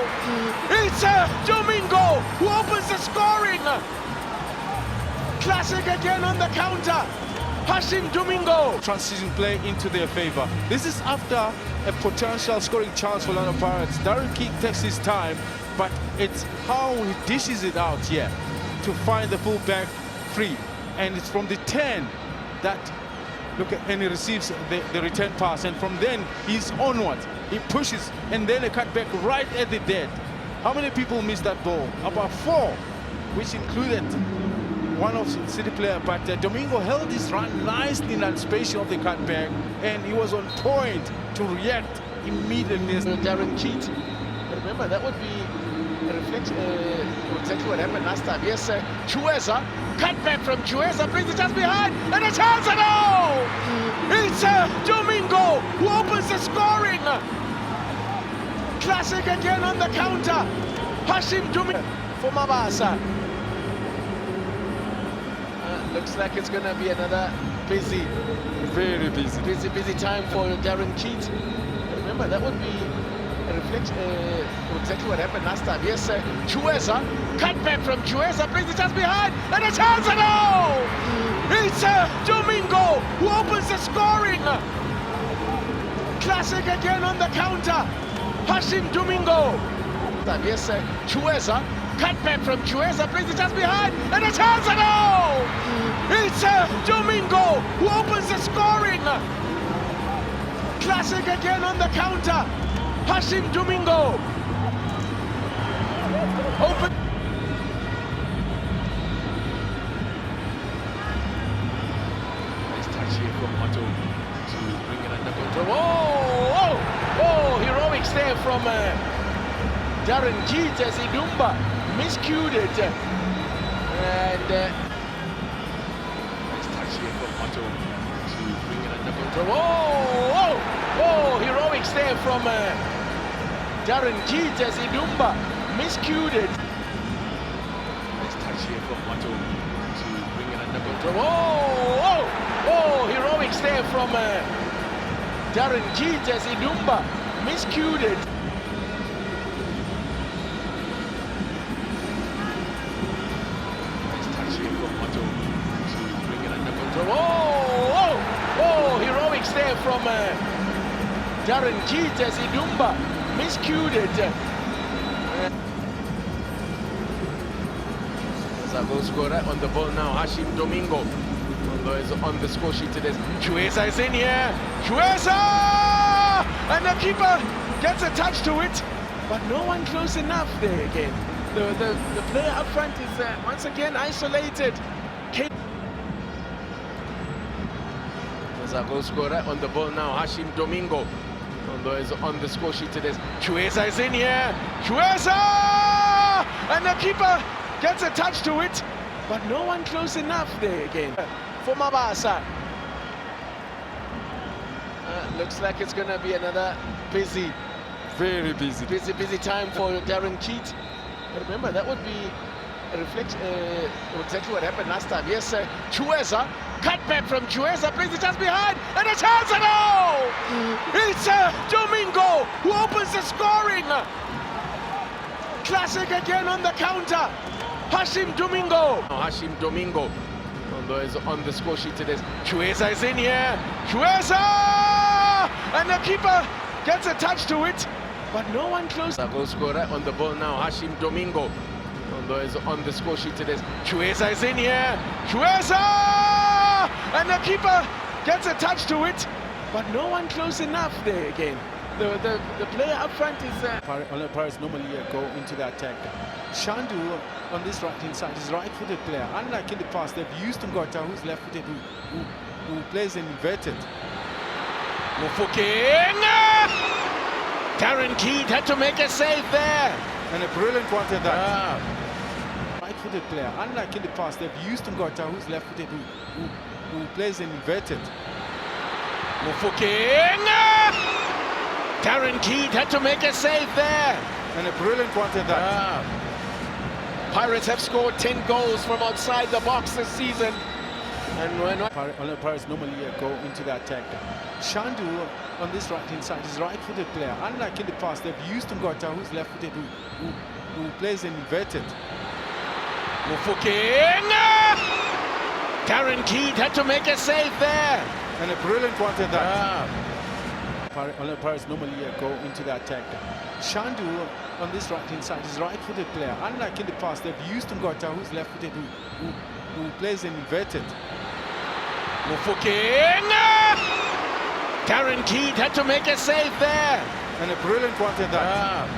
It's Domingo who opens the scoring. Classic again on the counter. Hashim Domingo. Transition play into their favor. This is after a potential scoring chance for Orlando Pirates. Darren Keat takes his time, but it's how he dishes it out here to find the fullback free. And it's from the 10 that, look, and he receives the return pass, and from then he's onwards. He pushes, and then a cutback right at the dead. How many people missed that ball? About 4, which included one of City player, but Domingo held his run nicely in anticipation of the cutback, and he was on point to react immediately. Darren Keat. Remember, that would be a reflection of exactly what happened last time. Yes, Chueza, cut back from Chueza, brings it just behind, and a chance, and oh! It's Domingo who opens the scoring. Classic again on the counter. Hashim Domingo for Mabasa. Looks like it's going to be another busy, very busy time for Darren Keat. Remember, that would be a reflection of exactly what happened last time. Yes, Chueza, cut back from Chueza, brings it just behind, and a chance, and oh! It's Domingo who opens the scoring. Classic again on the counter. Hashim Domingo. Yes, Chueza, cut back from Chueza, brings it just behind, and a chance, and oh! It's Domingo who opens the scoring. Classic again on the counter. Hashim Domingo. Open. Nice touch here from Otto to bring it under control. Oh, heroics there from Darren Keat as Idumba miscued it. And nice touch here from Otto to bring it under control. Oh, heroics there from Darren Keat as Idumba miscued it. Nice touch here from Otto to bring it under control. Oh, heroics there from Darren Keat as Idumba miscued it. Oh, heroics there from Darren Keat as Idumba miscued it. Zago score right on the ball now. Hashim Domingo is on the score sheet today. Chueza is in here. Chueza! And the keeper gets a touch to it, but no one close enough there again. The player up front is once again isolated. Zago score right on the ball now. Hashim Domingo is on the score sheet today. Chueza is in here. Chueza! And the keeper gets a touch to it, but no one close enough there again. For Mabasa. Looks like it's going to be another busy, very busy time for Darren Keat. Remember, that would be a reflection of exactly what happened last time. Yes, Chueza, cut back from Chueza, brings it just behind, and a chance, and oh! It's Domingo who opens the scoring. Classic again on the counter. Hashim Domingo. Hashim Domingo is on the score sheet today. Chueza is in here. Chueza! And the keeper gets a touch to it, but no one close. Zago score right on the ball now. Hashim Domingo is on the score sheet today. Chueza is in here. Chueza! And the keeper gets a touch to it, but no one close enough there again. the player up front is... Orlando Pirates normally go into the attack. Shandu on this right-hand side is right-footed player. Unlike in the past, they've used Ngota, who's left-footed, who plays an inverted. Mufokeng! Darren Keat had to make a save there. And a brilliant one to that. Right-footed player. Unlike in the past, they've used Ngota, who's left-footed, who plays an inverted. Mufokeng! Darren Keat had to make a save there. And a brilliant one to that. Pirates have scored 10 goals from outside the box this season. And when Orlando Pirates normally go into the attack. Shandu on this right-hand side is right-footed player. Unlike in the past, they've used Ngota, who's left-footed, who plays an inverted. Mufokeng! Darren Keat had to make a save there. And a brilliant one to that. Orlando Pirates normally go into the attack. Shandu on this right-hand side is right-footed player. Unlike in the past, they've used Ngota, who's left-footed, who plays an inverted. Mufokeng! Darren Keat had to make a save there. And a brilliant one to that.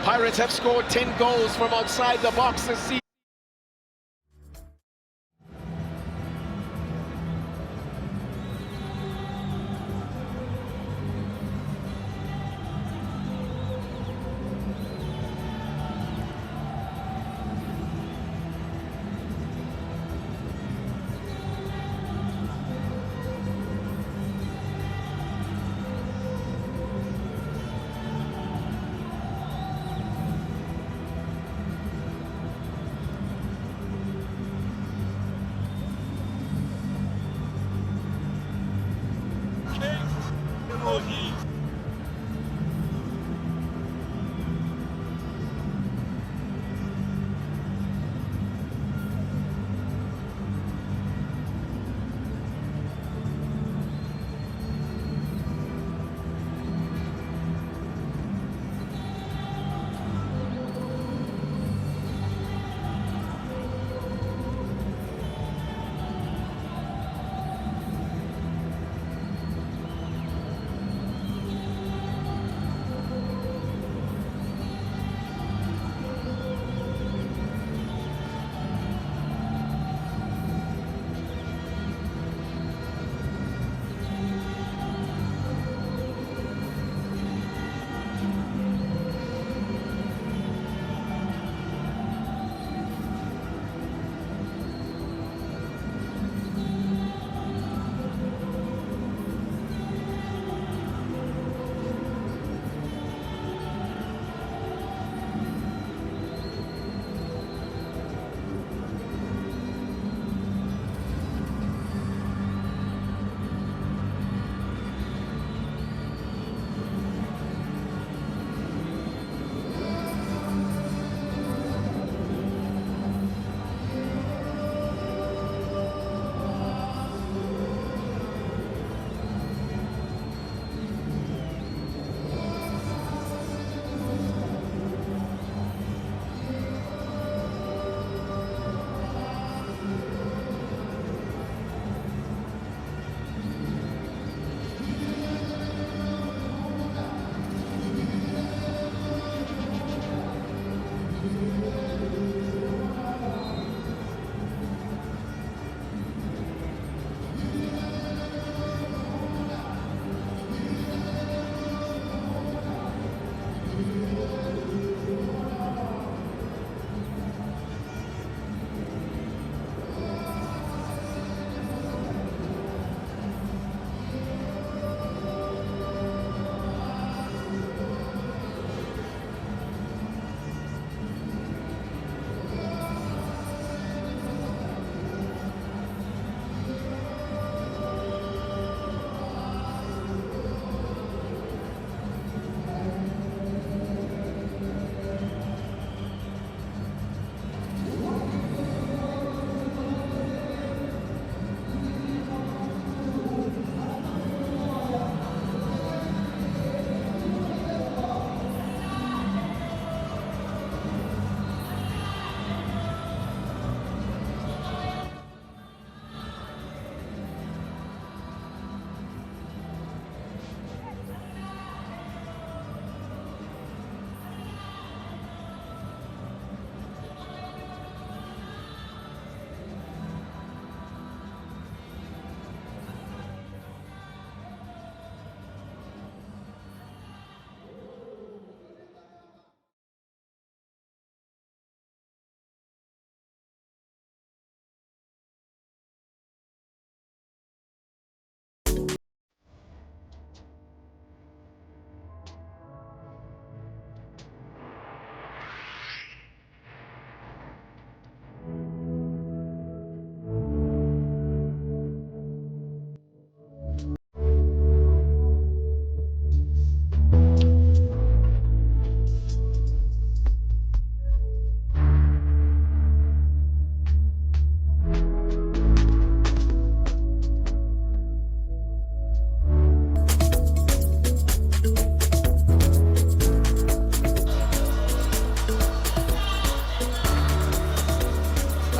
Pirates have scored 10 goals from outside the box this season.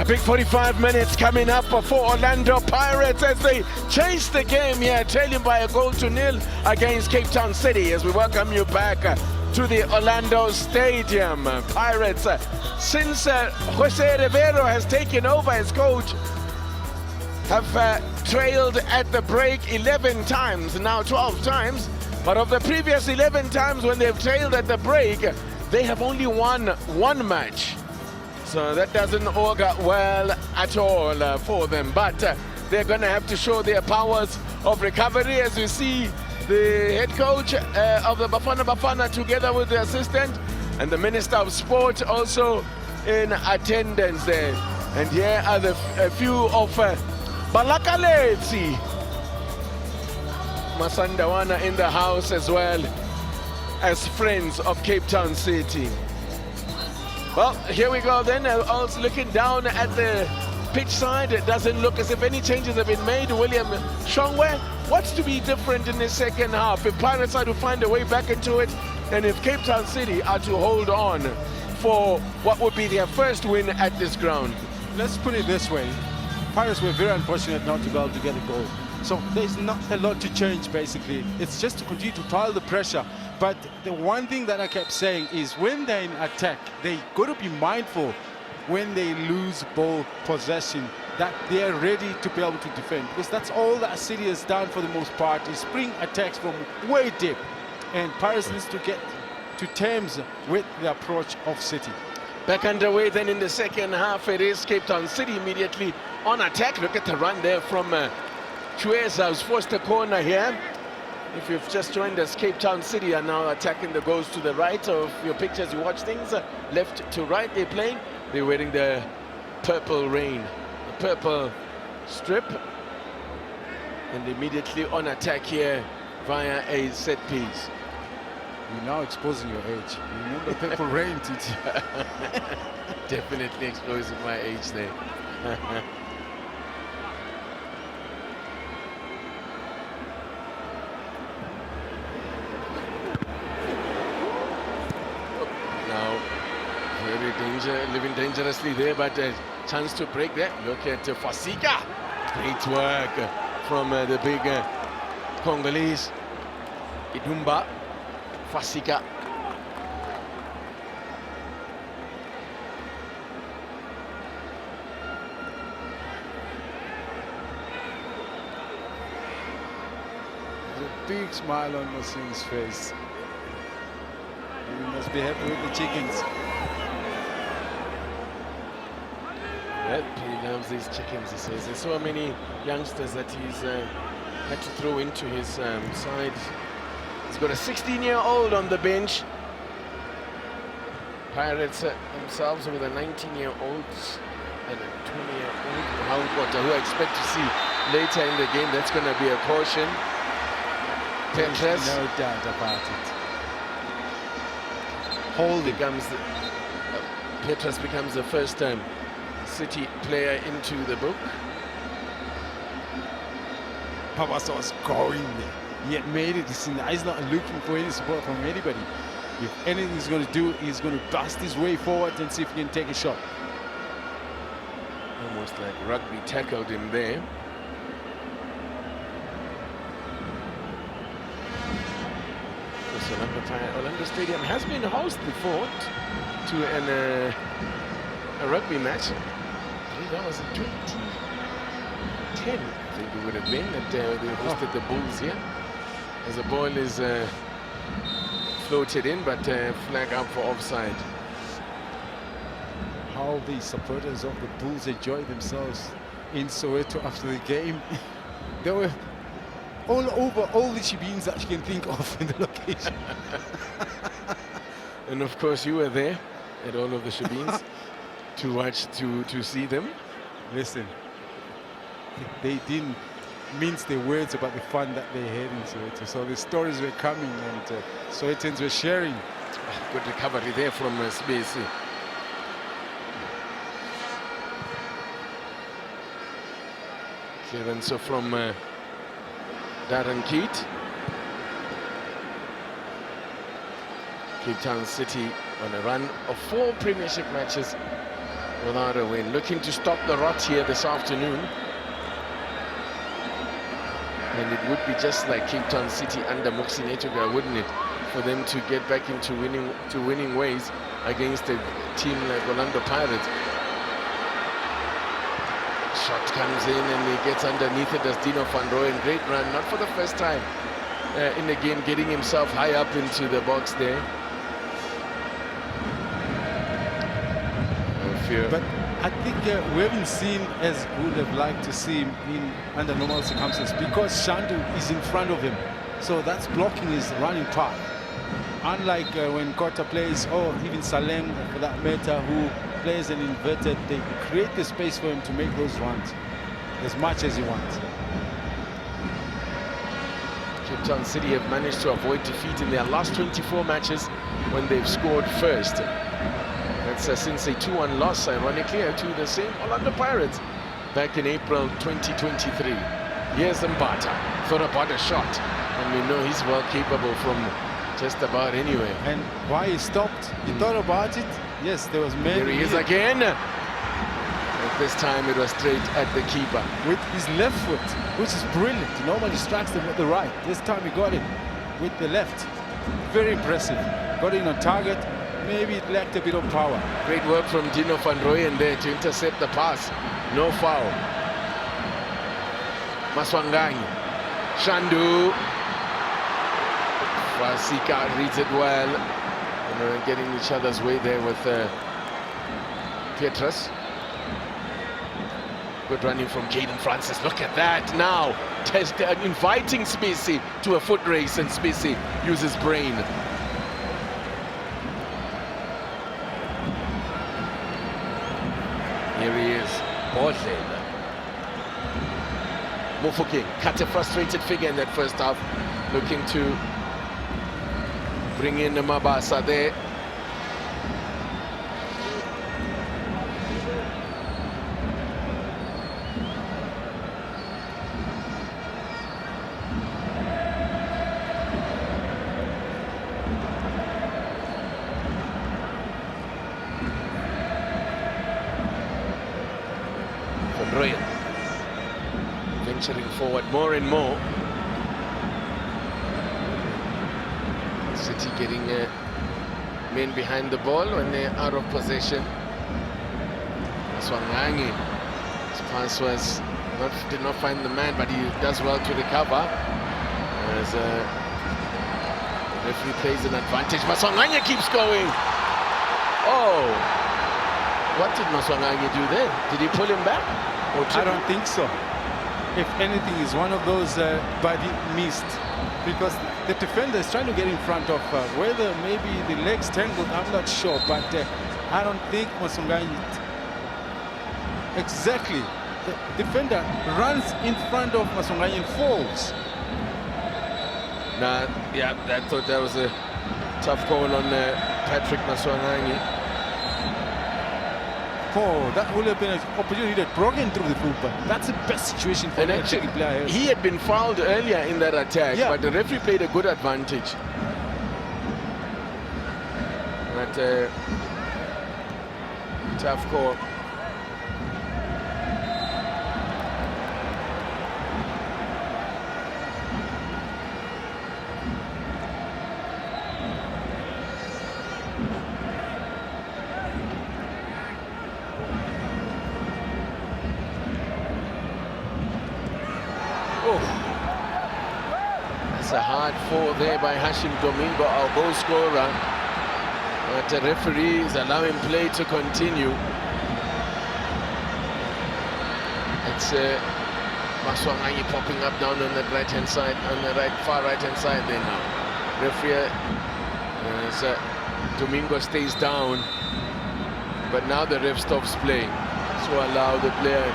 A big 45 minutes coming up for Orlando Pirates as they chase the game here, trailing by a 1-0 against Cape Town City, as we welcome you back to the Orlando Stadium. Pirates, since Jose Rivero has taken over as coach, have trailed at the break 11 times, now 12 times. But of the previous 11 times when they've trailed at the break, they have only won one match. So that doesn't augur well at all for them. But they're going to have to show their powers of recovery, as you see the head coach of the Bafana Bafana together with the assistant and the Minister of Sport also in attendance there. And here are a few of Balakaletsi Masandawana in the house, as well as friends of Cape Town City. Well, here we go then. Also looking down at the pitch side, it doesn't look as if any changes have been made. William Shongwe, what's to be different in the second half? If Pirates are to find a way back into it, and if Cape Town City are to hold on for what would be their first win at this ground? Let's put it this way. Pirates were very unfortunate not to be able to get a goal. So there's not a lot to change, basically. It's just to continue to pile the pressure. But the one thing that I kept saying is when they're in attack, they got to be mindful when they lose ball possession that they're ready to be able to defend. Because that's all that City has done for the most part, is spring attacks from way deep. And Pirates needs to get to terms with the approach of City. Back underway then in the second half, it is Cape Town City immediately on attack. Look at the run there from Chueza, who's forced a corner here. If you've just joined us, Cape Town City are now attacking the goals to the right of your pictures. You watch things left to right. They're playing. They're wearing the purple rain, the purple strip, and immediately on attack here via a set piece. You're now exposing your age. You remember purple rain, Titi? Definitely exposing my age there. Living dangerously there, but a chance to break there. Look at Fasika. Great work from the big Congolese. Idumba. Fasika. There's a big smile on Mosin's face. He must be happy with the chickens. Yep, he loves these chickens, he says. There's so many youngsters that he's had to throw into his side. He's got a 16-year-old on the bench. Pirates themselves with a 19-year-old and a 20-year-old who I expect to see later in the game. That's going to be a caution. Petrus. No doubt about it. Petrus becomes the first City player into the book. Papa's going there. He had made it. He's not looking for any support from anybody. If anything he's going to do, he's going to bust his way forward and see if he can take a shot. Almost like rugby tackled him there. Orlando Stadium has been host before to a rugby match. I believe that was in 2010, I think it would have been, that they hosted the Bulls here. As the ball is floated in, but flag up for offside. How the supporters of the Bulls enjoy themselves in Soweto after the game. They were all over all the shebeens that you can think of in the location. And of course you were there at all of the shebeens to watch, to see them. Listen, they didn't mince their words about the fun that they had in Soweto. So the stories were coming and Sowetan's were sharing. Good recovery there from Spacey. Clearance from Darren Keat. Cape Town City on a run of 4 Premiership matches without a win. Looking to stop the rot here this afternoon. And it would be just like Cape Town City under Moxine Etuga, wouldn't it? For them to get back into winning ways against a team like Orlando Pirates. Shot comes in and he gets underneath it as Dino van Rooyen. Great run, not for the first time in the game, getting himself high up into the box there. But I think we haven't seen as we would have liked to see him under normal circumstances because Shandu is in front of him. So that's blocking his running path. Unlike when Kota plays, or even Salem for that matter, who plays an inverted, they create the space for him to make those runs as much as he wants. Cape Town City have managed to avoid defeat in their last 24 matches when they've scored first. That's since a 2-1 loss, ironically, to the same Orlando Pirates back in April 2023. Here's Mbata, thought about a shot, and we know he's well capable from just about anywhere. And why he stopped? He thought about it. Yes, there was many. Here he is again. But this time it was straight at the keeper. With his left foot, which is brilliant. He normally strikes them with the right. This time he got it with the left. Very impressive. Got it on target. Maybe it lacked a bit of power. Great work from Dino van Rooyen there to intercept the pass. No foul. Maswanganyi. Shandu. Fasika reads it well. And getting each other's way there with Petrus. Good running from Jaden Francis. Look at that now. Inviting Spacey to a foot race, and Spacey uses brain. Here he is, Bodley. Mofuke cut a frustrated figure in that first half, looking to bring in Mabasa there. Venturing forward more and more. City getting men behind the ball when they're out of possession. Swangangi. His pass did not find the man, but he does well to recover. As the referee plays an advantage. Maswanganyi keeps going. Oh, what did Maswanganyi do there? Did he pull him back? I don't think so. If anything, is one of those body missed, because the defender is trying to get in front of whether maybe the legs tangled, I'm not sure, but I don't think Maswanganyi exactly. The defender runs in front of Maswanganyi and falls. Nah, yeah, I thought that was a tough call on Patrick Maswanganyi. Oh, that would have been an opportunity that broken through the fullback. That's the best situation for the player. He had been fouled earlier in that attack, but the referee played a good advantage. But tough call. A hard fall there by Hashim Domingo, our goal scorer. But the referee is allowing play to continue. It's Maswanganyi popping up down on the right-hand side, on the far right-hand side there now. Referee, Domingo stays down, but now the ref stops playing. So allow the player,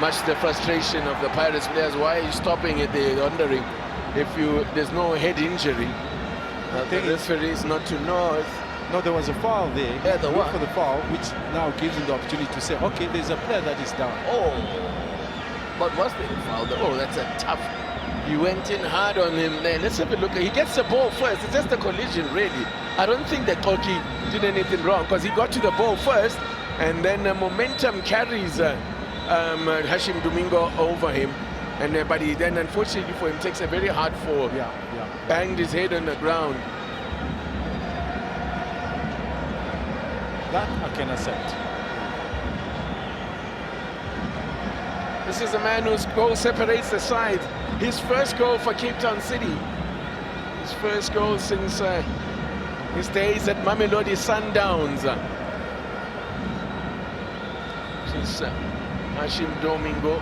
much the frustration of the Pirates players. Why are you stopping it? They're wondering. If there's no head injury, the referee is not to know if... No, there was a foul there. Yeah, the one for the foul, which now gives him the opportunity to say, okay, there's a player that is down. Oh, but was there a foul? Oh, that's a tough... He went in hard on him there. Let's have a look. He gets the ball first. It's just a collision, really. I don't think that Koki did anything wrong, because he got to the ball first, and then momentum carries Hashim Domingo over him, and but he then, unfortunately for him, takes a very hard fall. Banged his head on the ground. That I can accept. This is a man whose goal separates the side. His first goal for Cape Town City. His first goal since his days at Mamelodi Sundowns. Since Hashim Domingo.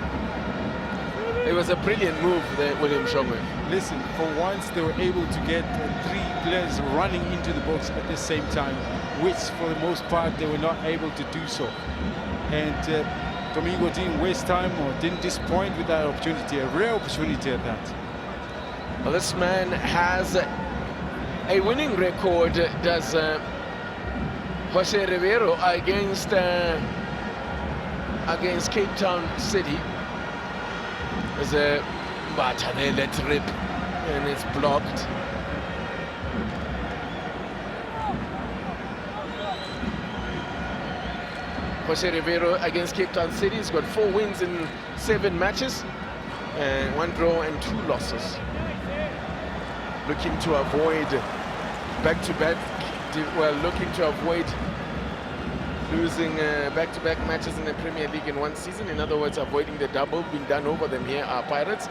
It was a brilliant move there, William Shongwe. Listen, for once they were able to get 3 players running into the box at the same time, which for the most part they were not able to do so. And Domingo didn't waste time or didn't disappoint with that opportunity, a rare opportunity at that. Well, this man has a winning record, does Jose Rivero, against Cape Town City. There's a batter there, let rip, and it's blocked. Jose Rivero against Cape Town City. He's got 4 wins in 7 matches, 1 draw and 2 losses. Looking to avoid back-to-back, looking to avoid losing back-to-back matches in the Premier League in 1 season. In other words, avoiding the double being done over them here are Pirates.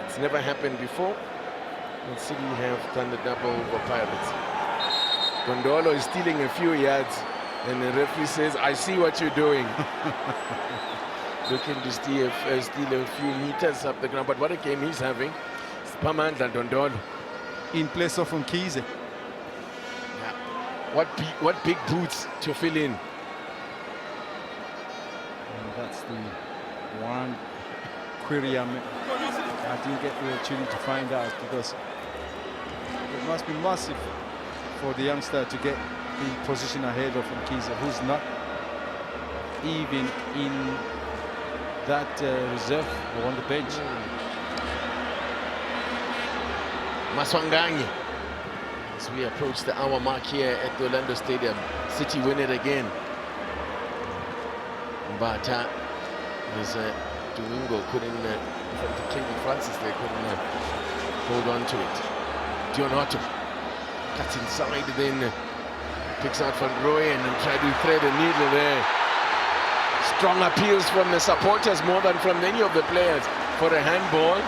It's never happened before. And City have done the double over Pirates. Gondolo is stealing a few yards, and the referee says, I see what you're doing. Looking to steal a few meters up the ground, but what a game he's having. Pamandla Dondolo. In place of Mkhize. What big boots to fill in. And that's the one query I didn't get the opportunity to find out, because it must be massive for the youngster to get the position ahead of Mkhize, who's not even in that reserve or on the bench. Maswanganyi. As we approach the hour mark here at the Orlando Stadium, City win it again. But Domingo couldn't, King Francis, they couldn't hold on to it. Dion Otto cuts inside, then picks out Van Rooyen and try to thread a needle there. Strong appeals from the supporters more than from many of the players for a handball.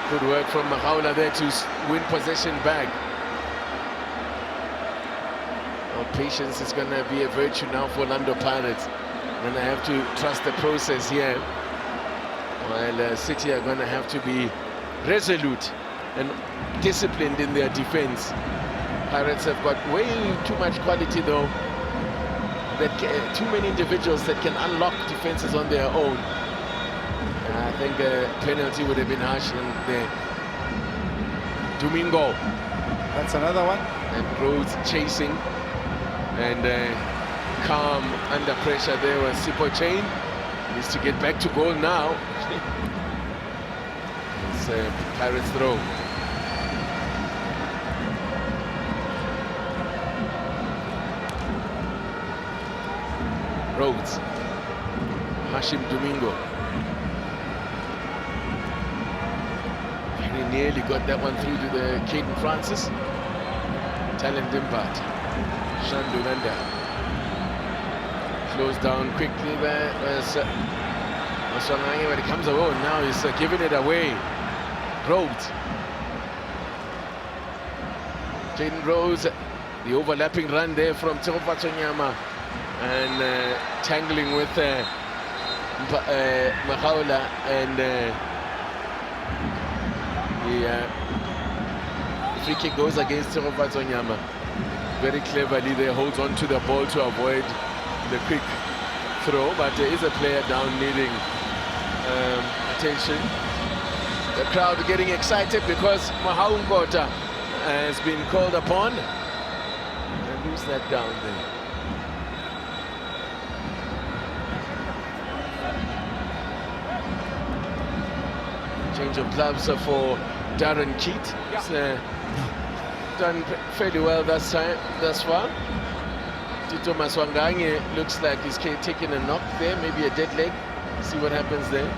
Good work from Mahaula there to win possession back. Patience is going to be a virtue now for Orlando Pirates, and I have to trust the process here, while City are going to have to be resolute and disciplined in their defense. Pirates have got way too much quality though, too many individuals that can unlock defenses on their own. I think a penalty would have been harsh in there. Domingo. That's another one. And Rhodes chasing. And calm under pressure there was Sipho Chain. Needs to get back to goal now. It's a Pirates throw. Rhodes. Hashim Domingo. Very nearly got that one through to the Caden Francis. Talon Dimbat. Shandulanda slows down quickly there. Maswanganyi, when it comes away, now he's giving it away. Rhodes. Jaden Rhodes, the overlapping run there from Tsehofa Tsonyama, and tangling with Mahaula, and the free kick goes against Tsehofa Tsonyama. Very cleverly there, holds on to the ball to avoid the quick throw, but there is a player down needing attention. The crowd getting excited because Mahaungota has been called upon, and lose that down there. Change of gloves for Darren Keat. Done fairly well thus far. Tito Maswanganyi looks like he's taking a knock there, maybe a dead leg. See what happens there.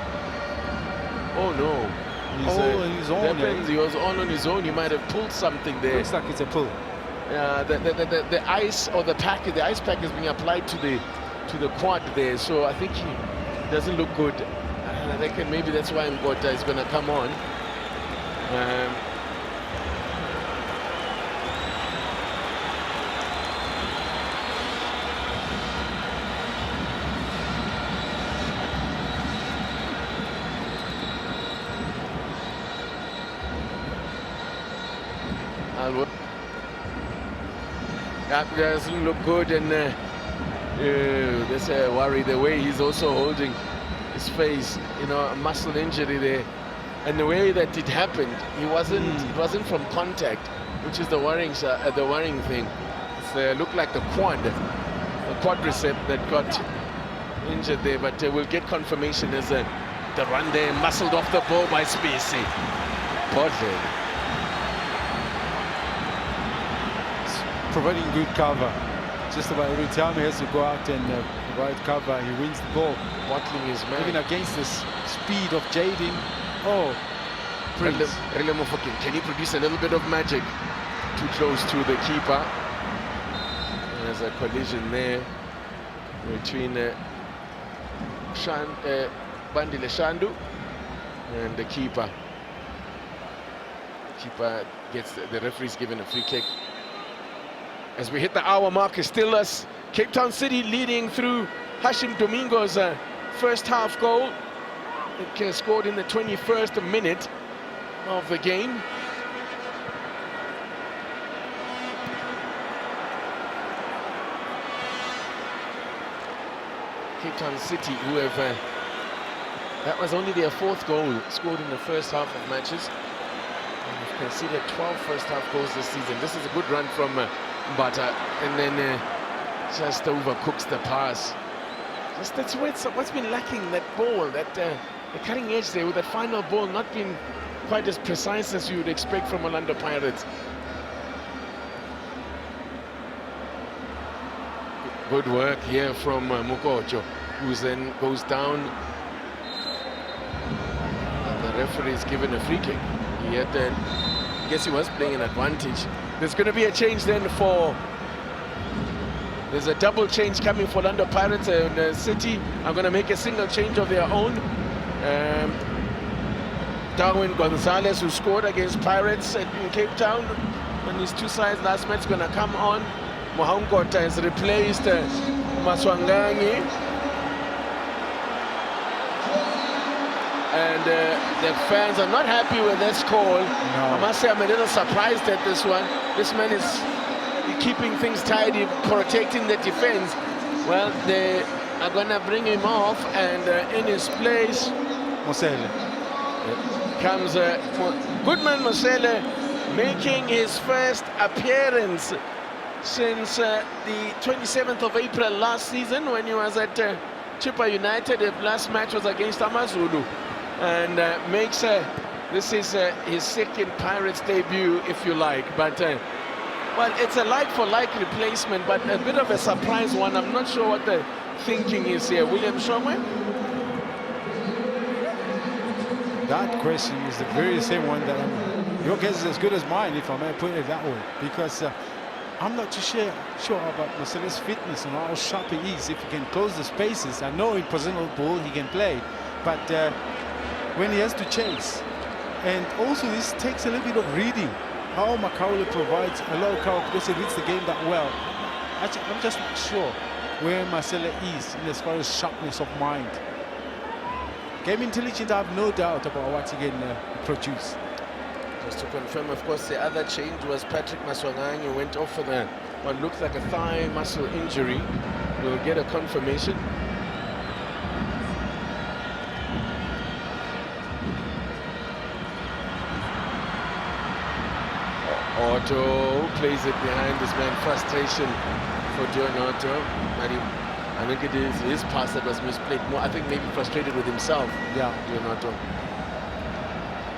Oh no. He's on his own. He was on his own. He might have pulled something there. Looks like it's a pull. The ice or the ice pack is being applied to the quad there, so I think he doesn't look good. I reckon maybe that's why Ngota is going to come on. That doesn't look good, and there's a worry the way he's also holding his face, you know, a muscle injury there, and the way that it happened, it wasn't from contact, which is the worrying thing. It looked like the quadricep that got injured there, but we'll get confirmation as the run there, muscled off the ball by Spacey. Portland providing good cover. Just about every time he has to go out and provide cover, he wins the ball. Bottling his man. Even against the speed of Jaden. Oh, Prince. Can he produce a little bit of magic? Too close to the keeper. There's a collision there between Bandile Shandu and the keeper. Keeper gets the referee's given a free kick. As we hit the hour mark, it's still us. Cape Town City leading through Hashim Domingo's first half goal. It scored in the 21st minute of the game. Cape Town City, who have that was only their 4th goal scored in the first half of matches. And they've conceded 12 first half goals this season. This is a good run from Mbata, and then just overcooks the pass. Just that's what's been lacking, that ball, that the cutting edge there, with that final ball not being quite as precise as you would expect from Orlando Pirates. Good work here from Mukocho, who then goes down, and the referee is given a free kick. He had then, I guess he was playing an advantage. There's going to be a change then there's a double change coming for Orlando Pirates and City. I'm going to make a single change of their own. Darwin Gonzalez, who scored against Pirates in Cape Town on his 2 sides last match, is going to come on. Mohangota has replaced Maswanganyi. And the fans are not happy with this call. No. I must say I'm a little surprised at this one. This man is keeping things tidy, protecting the defense. Well, they are going to bring him off, and in his place Mosele comes Goodman Mosele, making his first appearance since the 27th of April last season, when he was at Chippa United. The last match was against Amazulu, and makes this is his 2nd Pirates debut, if you like. But well, it's a like-for-like replacement, but a bit of a surprise one. I'm not sure what the thinking is here. William Shomwe? That question is the very same one that your guess is as good as mine, if I may put it that way, because I'm not too sure about Mosele's fitness and how sharp he is. If he can close the spaces, I know in positional ball he can play, but when he has to chase, and also this takes a little bit of reading. How Makaule provides a lot of cover because he reads the game that well. Actually, I'm just not sure where Marcelo is in as far as sharpness of mind. Game intelligence, I have no doubt about what he can produce. Just to confirm, of course, the other change was Patrick Maswanganyi, who went off for what looks like a thigh muscle injury. We'll get a confirmation. Otto plays it behind this man. Frustration for John Otto. I think it is his pass that was misplayed more. I think maybe frustrated with himself. Yeah, John Otto.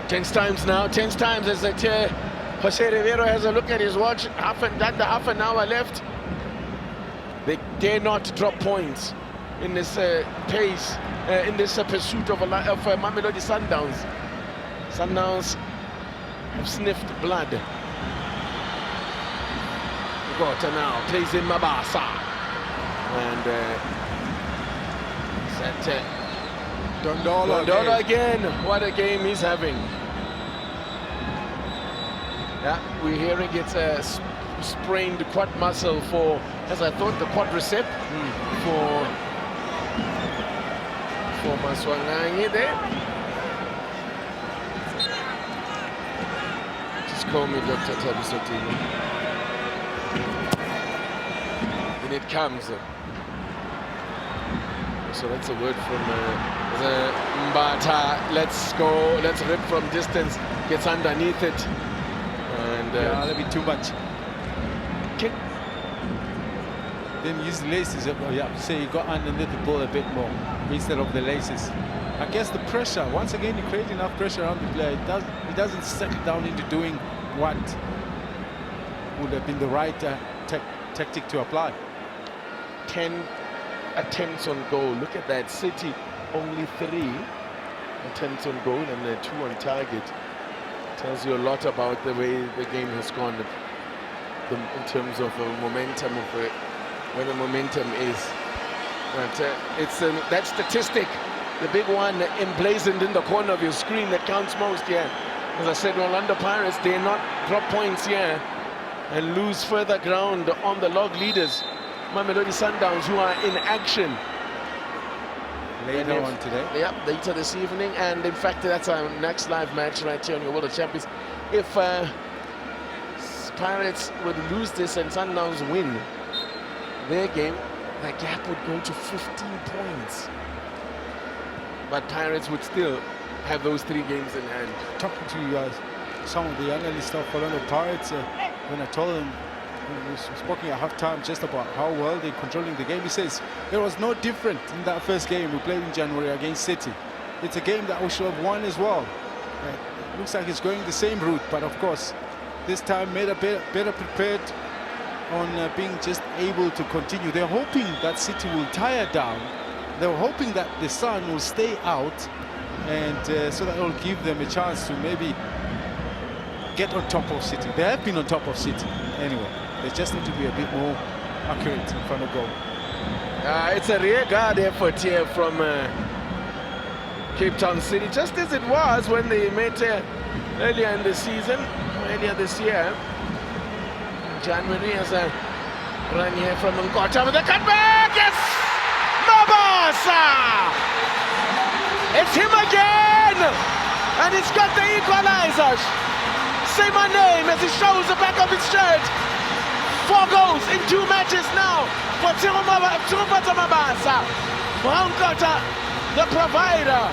10 times now. 10 times as Jose Rivero has a look at his watch. Half an hour left. They dare not drop points in this pace, in this pursuit of Mamelodi Sundowns. Sundowns have sniffed blood. Ugota now plays in Mabasa. And Dondola again. What a game he's having. Yeah, we're hearing it's a sprained quad muscle for, as I thought, the quadricep for Maswanganyi there. Just call me Dr. Tabisotini. And it comes. So that's a word from Mbata. Let's go, let's rip from distance. Gets underneath it. And yeah, that'll be too much. Kick. Then use the laces. Yeah, so you got underneath the ball a bit more instead of the laces. I guess the pressure, once again, you create enough pressure around the player. It doesn't settle down into doing what would have been the right tactic to apply. 10 attempts on goal. Look at that. City only 3 attempts on goal and 2 on target. Tells you a lot about the way the game has gone in terms of momentum, of where the momentum is. But it's that statistic, the big one emblazoned in the corner of your screen, that counts most here. As I said, Orlando Pirates, they not drop points here and lose further ground on the log leaders, Mamelodi Sundowns, who are in action later on today. Yep, later this evening, and in fact that's our next live match right here on your World of Champions. If Pirates would lose this and Sundowns win their game, the gap would go to 15 points. But Pirates would still have those 3 games in hand. Talking to some of the analysts of Orlando Pirates, when I told them, we were speaking at halftime just about how well they're controlling the game. He says it was no different in that first game we played in January against City. It's a game that we should have won as well. Looks like it's going the same route, but of course, this time made a better prepared on being just able to continue. They're hoping that City will tire down. They're hoping that the sun will stay out, and so that will give them a chance to maybe get on top of City. They have been on top of City anyway. They just need to be a bit more accurate in front of goal. It's a rear guard effort here from Cape Town City, just as it was when they met earlier in the season, earlier this year. January has a run here from Ngota with a cutback. Yes! Mabasa! It's him again! And he's got the equalizer. Say my name as he shows the back of his shirt. 4 goals in 2 matches now for Tsirupata Mabasa. Ngota, the provider,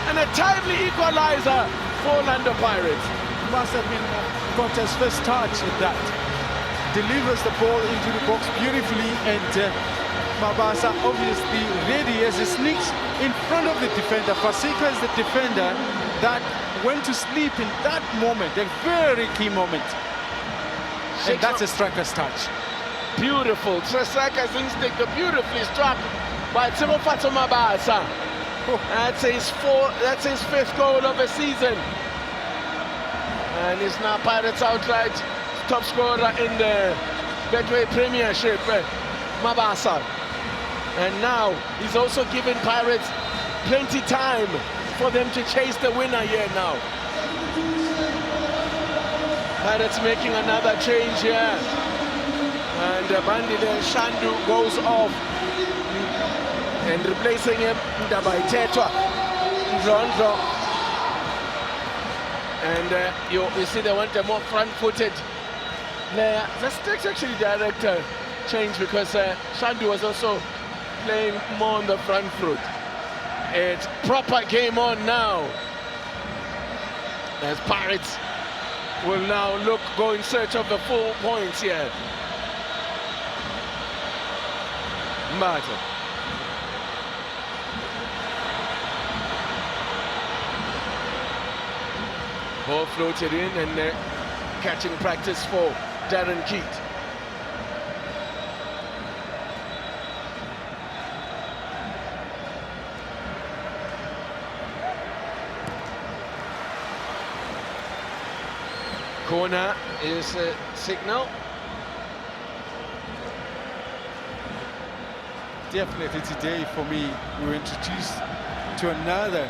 and a timely equalizer for Orlando Pirates. Must have been Ngota's first touch at that. Delivers the ball into the box beautifully, and Mabasa obviously ready as he sneaks in front of the defender. Fasika is the defender that went to sleep in that moment, a very key moment. And that's a striker's touch. Beautiful. Striker's instinct, beautifully struck by Tsirupata Mabasa. That's his 5th goal of the season. And he's now Pirates outright top scorer in the Betway Premiership, Mabasa. And now he's also given Pirates plenty time for them to chase the winner here now. Pirates making another change here. And Bandile Shandu goes off. And replacing him, Ndabai Tetwa, Ndrondo. And you see they want a more front-footed player. That's actually direct change, because Shandu was also playing more on the front foot. It's proper game on now, as Pirates will now go in search of the 4 points here. Martin. Ball floated in, and catching practice for Darren Keat. corner is a signal. Definitely today for me, we were introduced to another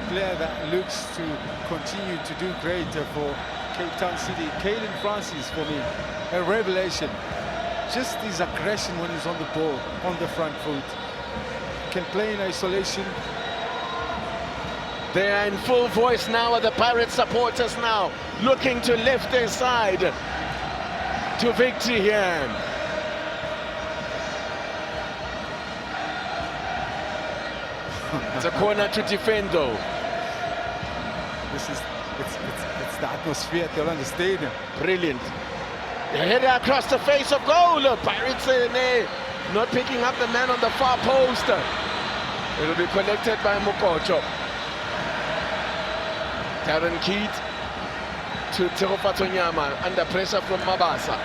player that looks to continue to do great for Cape Town City. Caden Francis, for me, a revelation. Just his aggression when he's on the ball, on the front foot. Can play in isolation. They are in full voice now, are the Pirates supporters now, looking to lift their side to victory here. It's a corner to defend though. It's the atmosphere at the Orlando Stadium. Brilliant. The header across the face of goal. Pirates in there, not picking up the man on the far post. It will be collected by Mokocho. Darren Keat to Tsegofatso Nyama under pressure from Mabasa.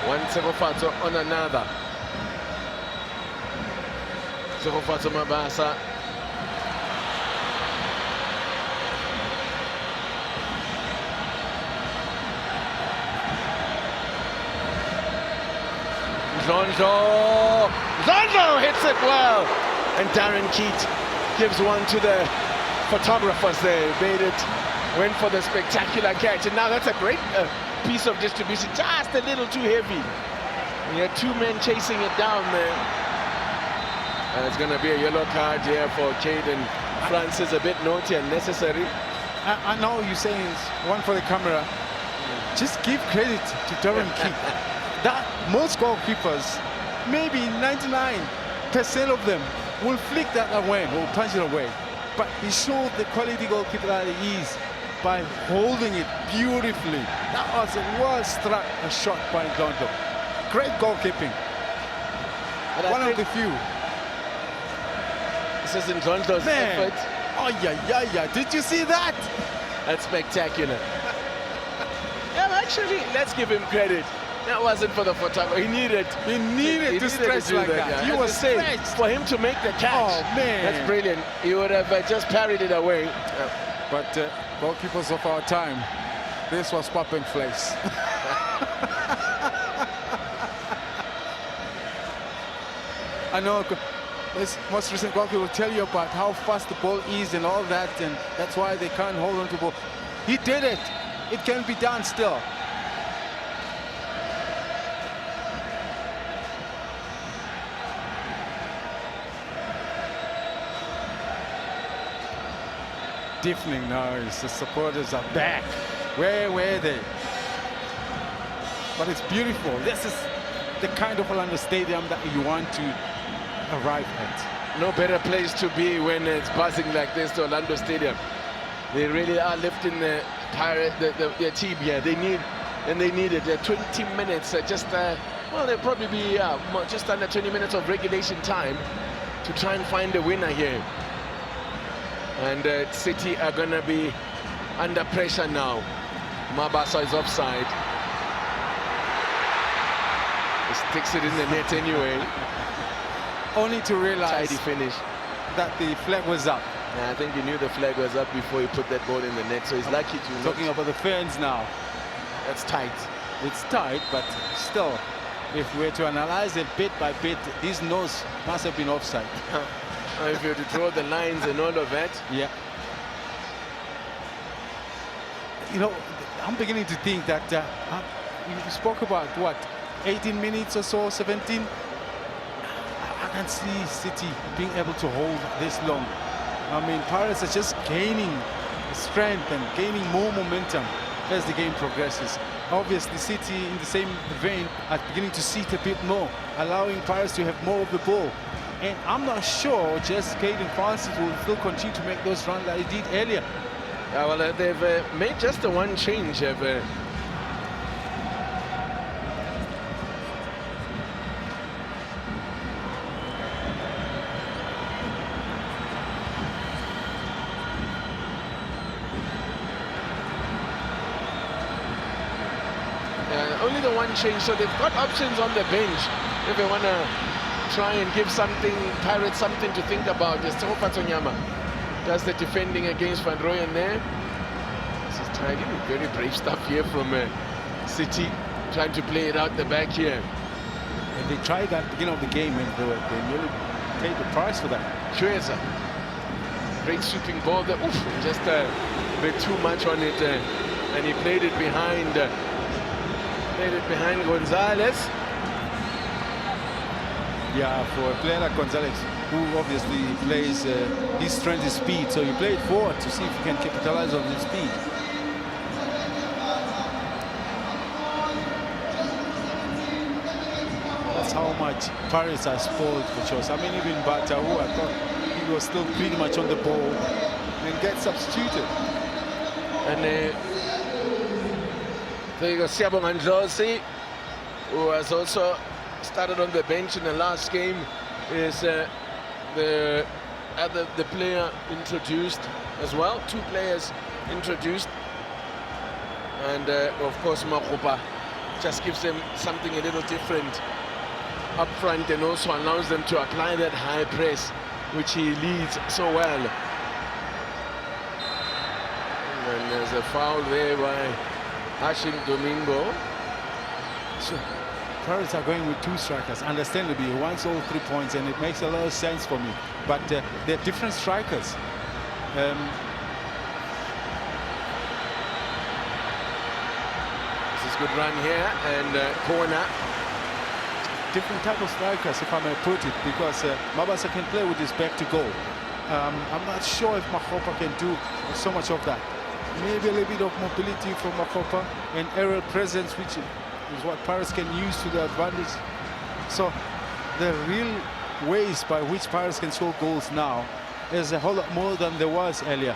One Tsegofatso on another. Tsegofatso Mabasa. Zonzo hits it well, and Darren Keat gives one to the photographers there. Made it, went for the spectacular catch, and now that's a great piece of distribution, just a little too heavy. We had two men chasing it down there. And it's going to be a yellow card here for Caden Francis, a bit naughty and necessary. I know you're saying it's one for the camera. Just give credit to Darren Keat. That most goalkeepers, maybe 99% of them, will flick that away or punch it away. But he showed the quality goalkeeper that he is by holding it beautifully. That was a well-struck shot by Ndondo. Great goalkeeping. One of the few. This is Ndondo's effort. Oh, yeah. Did you see that? That's spectacular. Yeah, actually, let's give him credit. That wasn't for the photographer. He needed to stretch like that. He was stretched. For him to make the catch. Oh, man. That's brilliant. He would have just parried it away. But goalkeepers of our time, this was pop and flex. I know this most recent goalkeeper will tell you about how fast the ball is and all that, and that's why they can't hold on to the ball. He did it. It can be done still. Deafening noise. The supporters are back. Where were they? But it's beautiful. This is the kind of Orlando Stadium that you want to arrive at. No better place to be when it's buzzing like this, the Orlando Stadium. They really are lifting the their team here. They need it. 20 minutes. Well, they'll probably be just under 20 minutes of regulation time to try and find a winner here. And City are going to be under pressure now. Mabasa is offside. He sticks it in the net anyway. Only to realize tidy finish that the flag was up. Yeah, I think he knew the flag was up before he put that ball in the net, so he's lucky to. Talking about the fans now. That's tight. It's tight, but still, if we were to analyze it bit by bit, his nose must have been offside. If you were to draw the lines and all of that. Yeah. You know, I'm beginning to think that you spoke about what, 18 minutes or so, 17. I can see City being able to hold this long. I mean, Pirates are just gaining strength and gaining more momentum as the game progresses. Obviously, City, in the same vein, are beginning to sit a bit more, allowing Pirates to have more of the ball. And I'm not sure just Caden Francis will still continue to make those runs that he did earlier. Yeah, well, they've made just the one change. Only the one change, so they've got options on the bench if they want to try and give Pirates something to think about. There's Tsegofatso Nyama does the defending against Van Rooyen there. This is Very brave stuff here from City, trying to play it out the back here. And they tried that at the beginning of the game, and they nearly paid the price for that. Chueza, great sweeping ball there. Oof, just a bit too much on it, and he played it behind Gonzalez. Yeah, for a player like Gonzalez, who obviously plays, his strength is speed, so he played forward to see if he can capitalize on his speed. That's how much Pirates are spoiled for choice. I mean, even Bata, who I thought he was still pretty much on the ball, and gets substituted. And there you go, Siyabonga Ndlozi, who has also started on the bench in the last game, is the player introduced as well. 2 players introduced, and of course Makgopa just gives them something a little different up front, and also allows them to apply that high press, which he leads so well. And there's a foul there by Hashim Domingo. So, Pirates are going with 2 strikers, understandably. He wants all 3 points, and it makes a lot of sense for me. But they're different strikers. This is a good run here, and corner. Different type of strikers, if I may put it, because Mabasa can play with his back to goal. I'm not sure if Makgopa can do so much of that. Maybe a little bit of mobility from Makgopa and aerial presence, which is what Pirates can use to their advantage. So the real ways by which Pirates can score goals now is a whole lot more than there was earlier.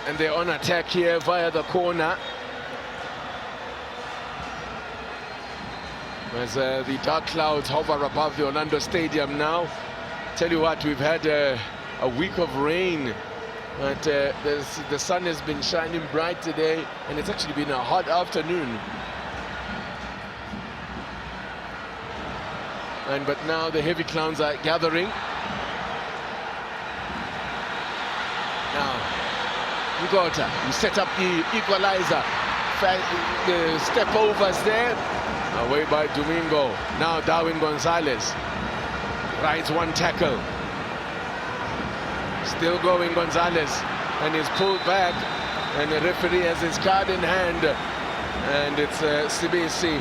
And they're on attack here via the corner. As the dark clouds hover above the Orlando Stadium now. Tell you what, we've had a week of rain, but the sun has been shining bright today, and it's actually been a hot afternoon. But now the heavy clouds are gathering. Now, Ngota, you set up the equalizer. The step overs there. Away by Domingo. Now Darwin Gonzalez rides one tackle. Still going Gonzalez, and is pulled back, and the referee has his card in hand, and it's Sibisi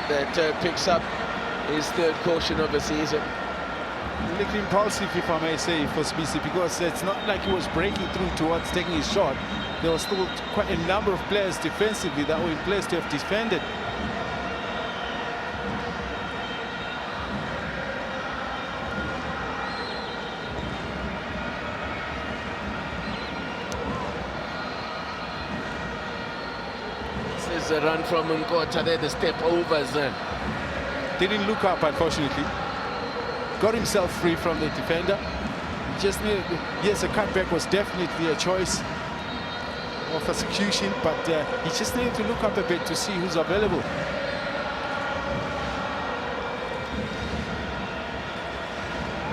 that picks up his 3rd caution of the season. A little impulsive, if I may say, for Sibisi, because it's not like he was breaking through towards taking his shot. There was still quite a number of players defensively that were in place to have defended. A run from Ngota there, the step overs. Didn't look up, unfortunately. Got himself free from the defender. He just needed, yes, a cutback was definitely a choice of execution, but he just needed to look up a bit to see who's available.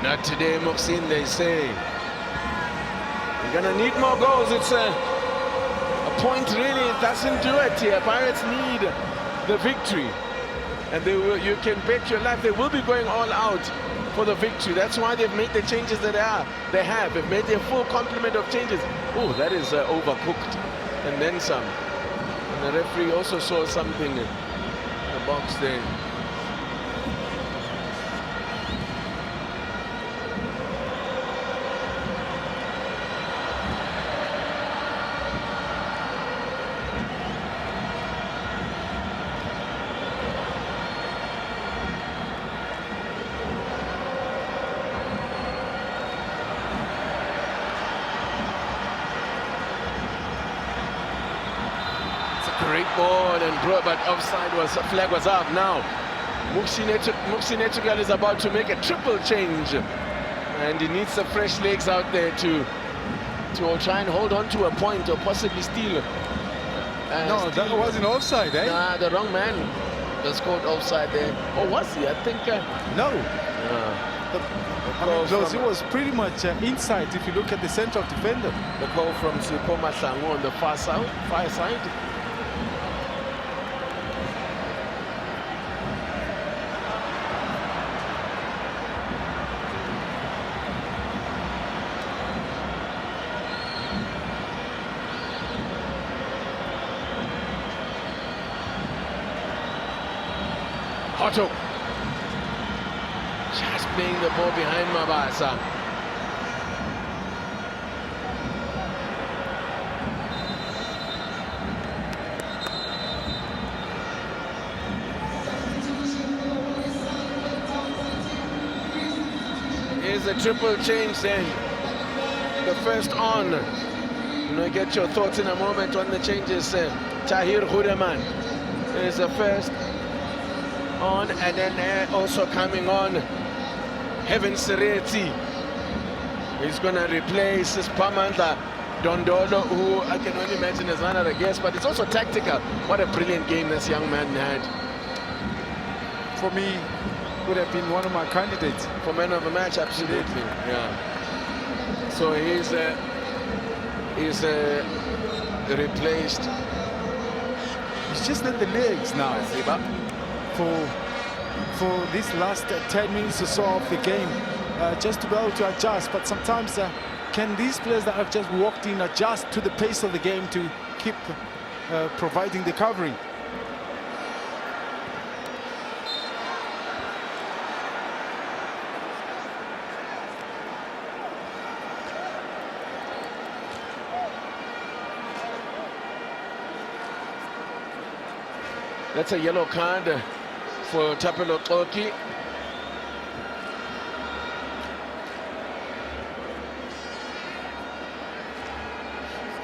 Not today, Muxin, they say. You're gonna need more goals. It's a point really doesn't do it here. Pirates need the victory, and you can bet your life they will be going all out for the victory. That's why they've made the changes that they have. They've made their full complement of changes. Oh, that is overcooked, and then some. And the referee also saw something in the box there. Great ball, and but offside flag was up. Now Muxin Etugal is about to make a triple change, and he needs the fresh legs out there to try and hold on to a point or possibly steal. No, that wasn't offside, eh? Nah, the wrong man was called offside there. Or was he? I think no. I mean, Close, it was pretty much inside if you look at the central defender. The call from Sipho Mahlangu on the far side. Otto. Just playing the ball behind Mabasa. Here's a triple change then. The first on. We'll get your thoughts in a moment on the changes. Tahir Hudaman is the first on, and then also coming on, Heaven Sereti. He's going to replace Spamandla Dondolo, who I can only imagine is another guest, but it's also tactical. What a brilliant game this young man had. For me, would have been one of my candidates. For man of the match, absolutely. Yeah. So he's replaced. He's just at the legs now. For this last 10 minutes or so of the game, just to be able to adjust. But sometimes can these players that have just walked in adjust to the pace of the game to keep providing the covering? That's a yellow card for Thapelo Xokhi.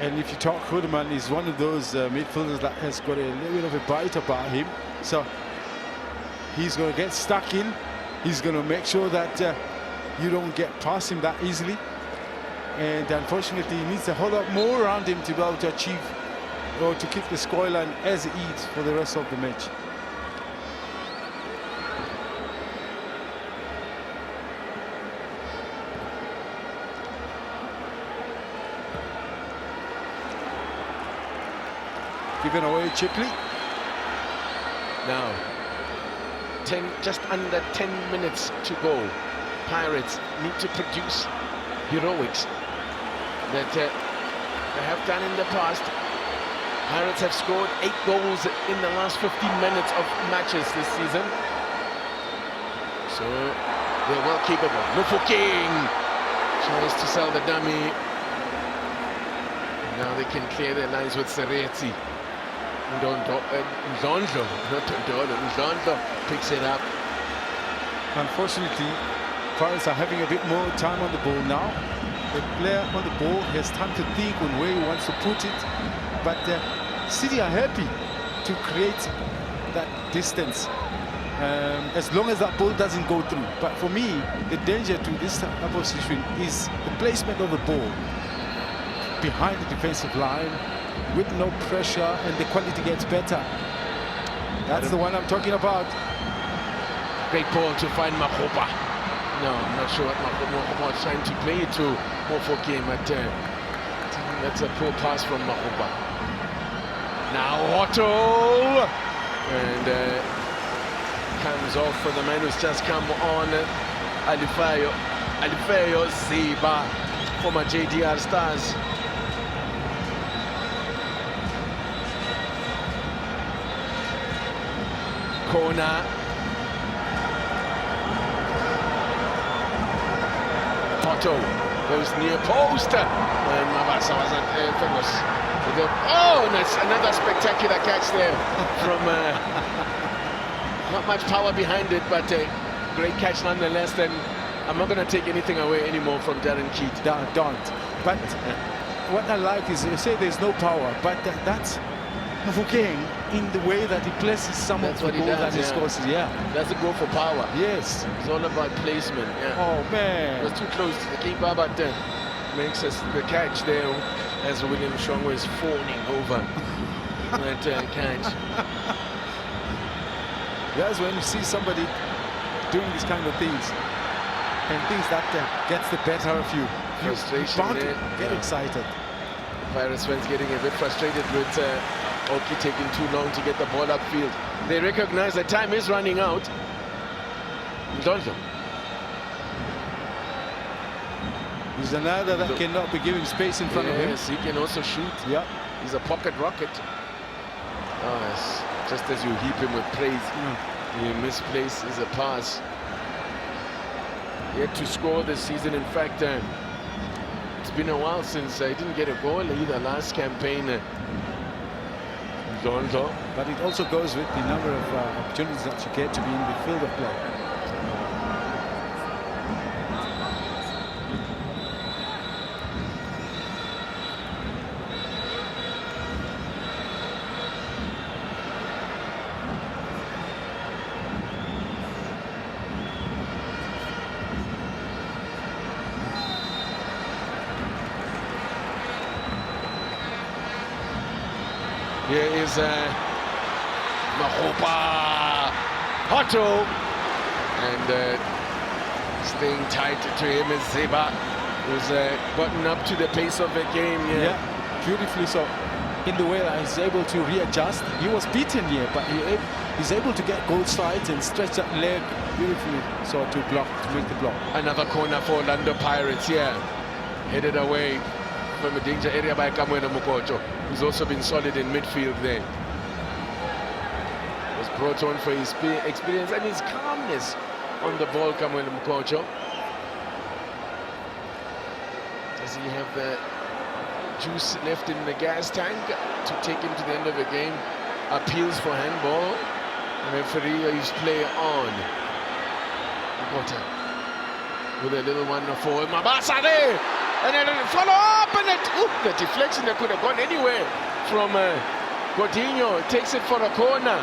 And if you talk, Hudaman is one of those midfielders that has got a little bit of a bite about him. So he's going to get stuck in. He's going to make sure that you don't get past him that easily. And unfortunately, he needs a whole lot more around him to be able to achieve or to keep the scoreline as it is for the rest of the match. Given away Chipley. Now, just under 10 minutes to go. Pirates need to produce heroics that they have done in the past. Pirates have scored 8 goals in the last 15 minutes of matches this season. So they're well capable. Mufokeng tries to sell the dummy. Now they can clear their lines with Sereti. Ndlondo picks it up. Unfortunately, Pirates are having a bit more time on the ball now. The player on the ball has time to think on where he wants to put it. But City are happy to create that distance as long as that ball doesn't go through. But for me, the danger to this type of situation is the placement of the ball behind the defensive line with no pressure, and the quality gets better. That's the one I'm talking about. Great ball to find Makgopa. No, I'm not sure what Makgopa was trying to play it to Mofokeng, but that's a poor pass from Makgopa. Now Otto! And comes off for the man who's just come on, Alifeo Ziba, former JDR Stars. Corner. Otto goes near post, and Mabasa was famous. Oh, and that's another spectacular catch there from not much power behind it, but a great catch nonetheless. Then I'm not going to take anything away anymore from Darren Keat. Don't. But what I like is you say there's no power, but that's Mufokeng in the way that he places some of the goals that he scores. Yeah, doesn't go for power. Yes, it's all about placement. Yeah. Oh man, it was too close to the keeper, but makes us the catch there as William Shongo is fawning over that catch. That's when you see somebody doing these kind of things. and things that gets the better of you. Frustration You're bound to there. get Yeah. excited. Pirates fans getting a bit frustrated with Oki taking too long to get the ball upfield. They recognize that time is running out. Ndondlo. He's another that cannot be giving space in front of him. Yes, he can also shoot. Yeah. He's a pocket rocket. Oh, yes. Just as you heap him with praise, he misplaces a pass. Yet to score this season. In fact, it's been a while since he didn't get a goal either last campaign. Ndondlo. But it also goes with the number of opportunities that you get to be in the field of play. Here is Makgopa Hotto, and staying tight to him is Ziba, who's gotten up to the pace of the game. Yeah, beautifully so. In the way that he's able to readjust. He was beaten here, but he's able to get goal sides and stretch that leg beautifully so to block, to make the block. Another corner for Orlando Pirates here. Headed away from a danger area by Kamoena Mukocho, who's also been solid in midfield there. Was brought on for his experience and his calmness on the ball, Kamoena Mukocho. Does he have the juice left in the gas tank to take him to the end of the game? Appeals for handball. Referee is play on. Mukocha with a little one for Mabasa there. And then follow up, and the deflection that could have gone anywhere from Godinho takes it for a corner.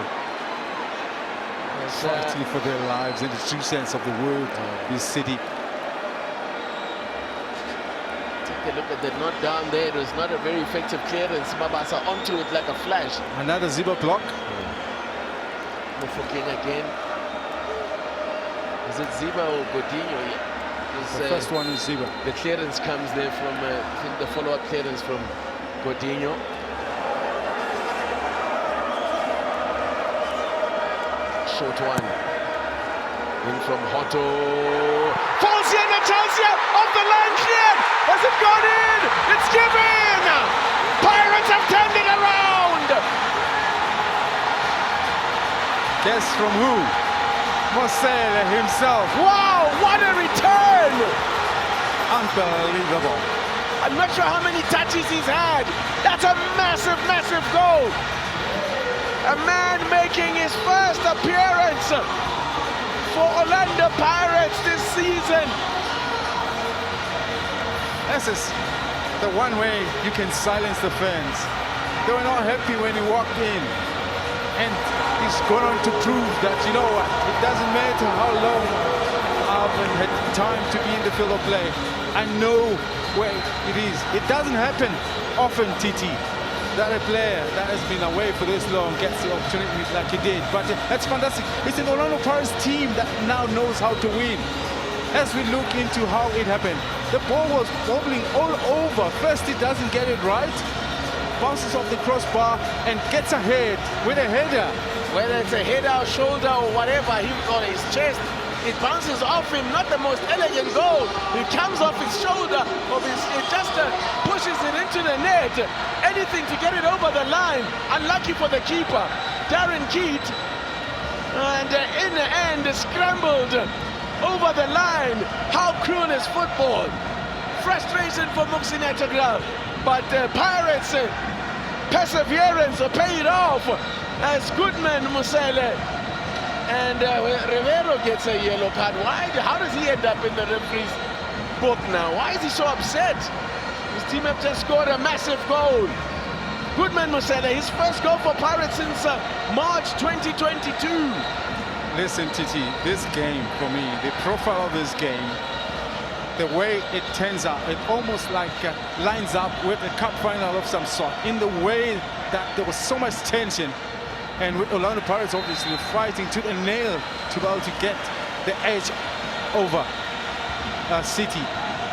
Fighting for their lives in the true sense of the word, this city. Take a look at the knot down there. It was not a very effective clearance. Mabasa onto it like a flash. Another Ziba block. Mufokeng again. Is it Ziba or Godinho? The first one is Ziba. The clearance comes there from, I think the follow-up clearance from Godinho. Short one. In from Hotto. Falls here, the chance here. Off the line, cleared. Has it gone in? It's given. Pirates have turned it around. Guess from who? Mosele himself. Wow, what a return! Unbelievable. I'm not sure how many touches he's had. That's a massive, massive goal. A man making his first appearance for Orlando Pirates this season. This is the one way you can silence the fans. They were not happy when he walked in. And he's going on to prove that, you know what, it doesn't matter how long I've had time to be in the field of play. I know where it is. It doesn't happen often, TT, that a player that has been away for this long gets the opportunity like he did. But that's fantastic. It's an Orlando Pirates team that now knows how to win. As we look into how it happened, the ball was wobbling all over. First, he doesn't get it right. Bounces off the crossbar and gets ahead with a header. Whether it's a header or shoulder or whatever, he on his chest, it bounces off him. Not the most elegant goal. It comes off his shoulder, it just pushes it into the net. Anything to get it over the line. Unlucky for the keeper, Darren Keat. And in the end, scrambled over the line. How cruel is football? Frustration for Muxineta Grau. But Pirates' perseverance paid off as Goodman Mosele and Rivero gets a yellow card. Why? How does he end up in the referee's book now? Why is he so upset? His team have just scored a massive goal. Goodman Mosele, his first goal for Pirates since March 2022. Listen, Titi, this game for me, the profile of this game, the way it turns out, it almost like lines up with a cup final of some sort, in the way that there was so much tension, and with Orlando Pirates obviously fighting to the nail to be able to get the edge over City.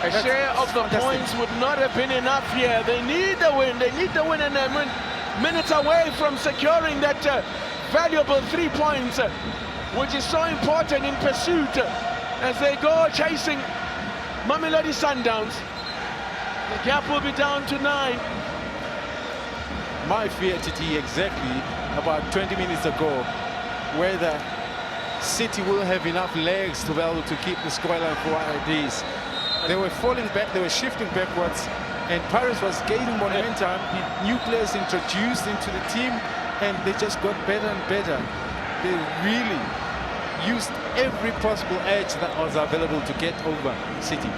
A share of the fantastic. points would not have been enough here. They need the win. They need the win, and they're minutes away from securing that valuable 3 points, which is so important in pursuit as they go chasing Mamelodi Sundowns. The gap will be down to 9. My fear, TT, exactly about 20 minutes ago, whether City will have enough legs to be able to keep the scoreline for what it is. They were falling back, they were shifting backwards, and Paris was gaining momentum. New players introduced into the team, and they just got better and better. They really used every possible edge that was available to get over City.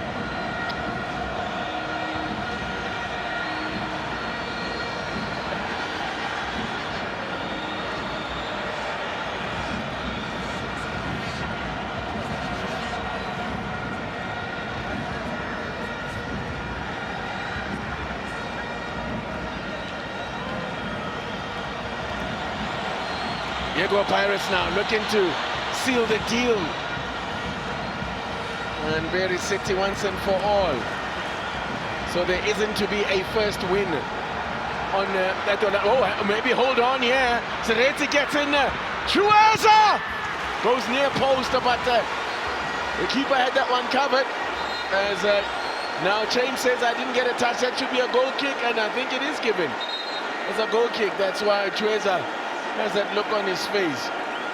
Jaguar Pirates now looking to seal the deal and bury City once and for all. So there isn't to be a first win on that. Oh, maybe hold on here. Seretse gets in. Chueza goes near post, but the keeper had that one covered. As now Chain says, I didn't get a touch. That should be a goal kick, and I think it is given. It's a goal kick. That's why Chueza has that look on his face.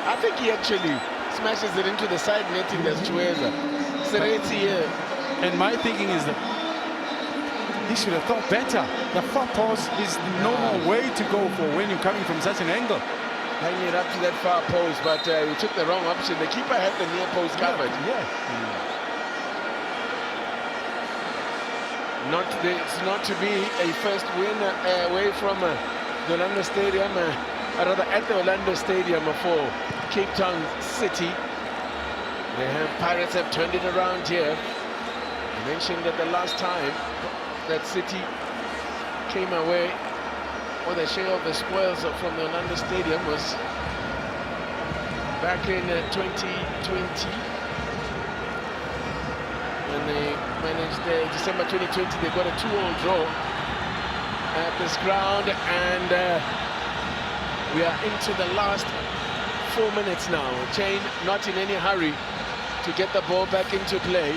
I think he actually smashes it into the side netting. That's Chueza. Seretse here. And my thinking is that he should have thought better. The far post is the normal way to go for when you're coming from such an angle. Hanging it up to that far post, but he took the wrong option. The keeper had the near post covered. Yeah. It's not to be a first win away from the Orlando Stadium, rather at the Orlando Stadium for Cape Town City. Pirates have turned it around here. I mentioned that the last time that City came away with a share of the spoils from the Orlando Stadium was back in 2020. When they managed December 2020, they got a 2-2 draw at this ground, and we are into the last 4 minutes now. Chain not in any hurry to get the ball back into play.